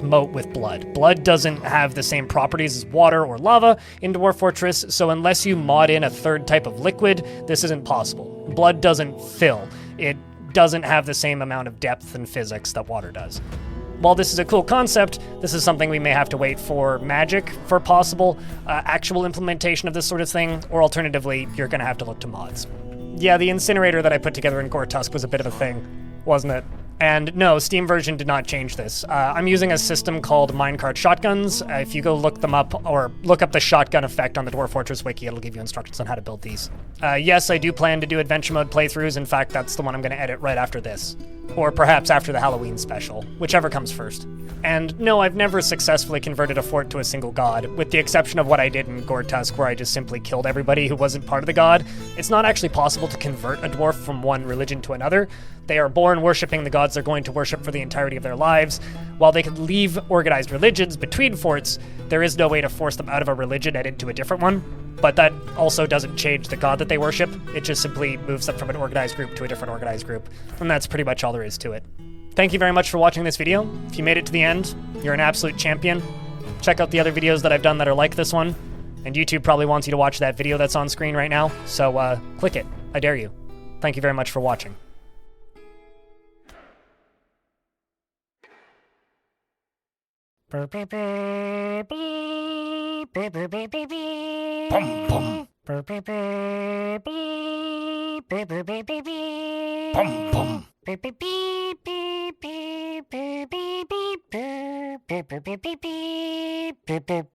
moat with blood. Blood doesn't have the same properties as water or lava in Dwarf Fortress, so unless you mod in a third type of liquid, this isn't possible. Blood doesn't fill. It doesn't have the same amount of depth and physics that water does. While this is a cool concept, this is something we may have to wait for magic for possible actual implementation of this sort of thing, or alternatively, you're gonna have to look to mods. Yeah, the incinerator that I put together in Gore Tusk was a bit of a thing, wasn't it? And no, Steam version did not change this. I'm using a system called Minecart Shotguns. If you go look them up, or look up the shotgun effect on the Dwarf Fortress wiki, it'll give you instructions on how to build these. Yes, I do plan to do adventure mode playthroughs. In fact, that's the one I'm going to edit right after this. Or perhaps after the Halloween special, whichever comes first. And no, I've never successfully converted a fort to a single god, with the exception of what I did in Gore Tusk, where I just simply killed everybody who wasn't part of the god. It's not actually possible to convert a dwarf from one religion to another. They are born worshipping the gods they're going to worship for the entirety of their lives. While they could leave organized religions between forts, there is no way to force them out of a religion and into a different one. But that also doesn't change the god that they worship. It just simply moves them from an organized group to a different organized group. And that's pretty much all there is to it. Thank you very much for watching this video. If you made it to the end, you're an absolute champion. Check out the other videos that I've done that are like this one. And YouTube probably wants you to watch that video that's on screen right now. So click it. I dare you. Thank you very much for watching. Bum, bum. Bum, bum.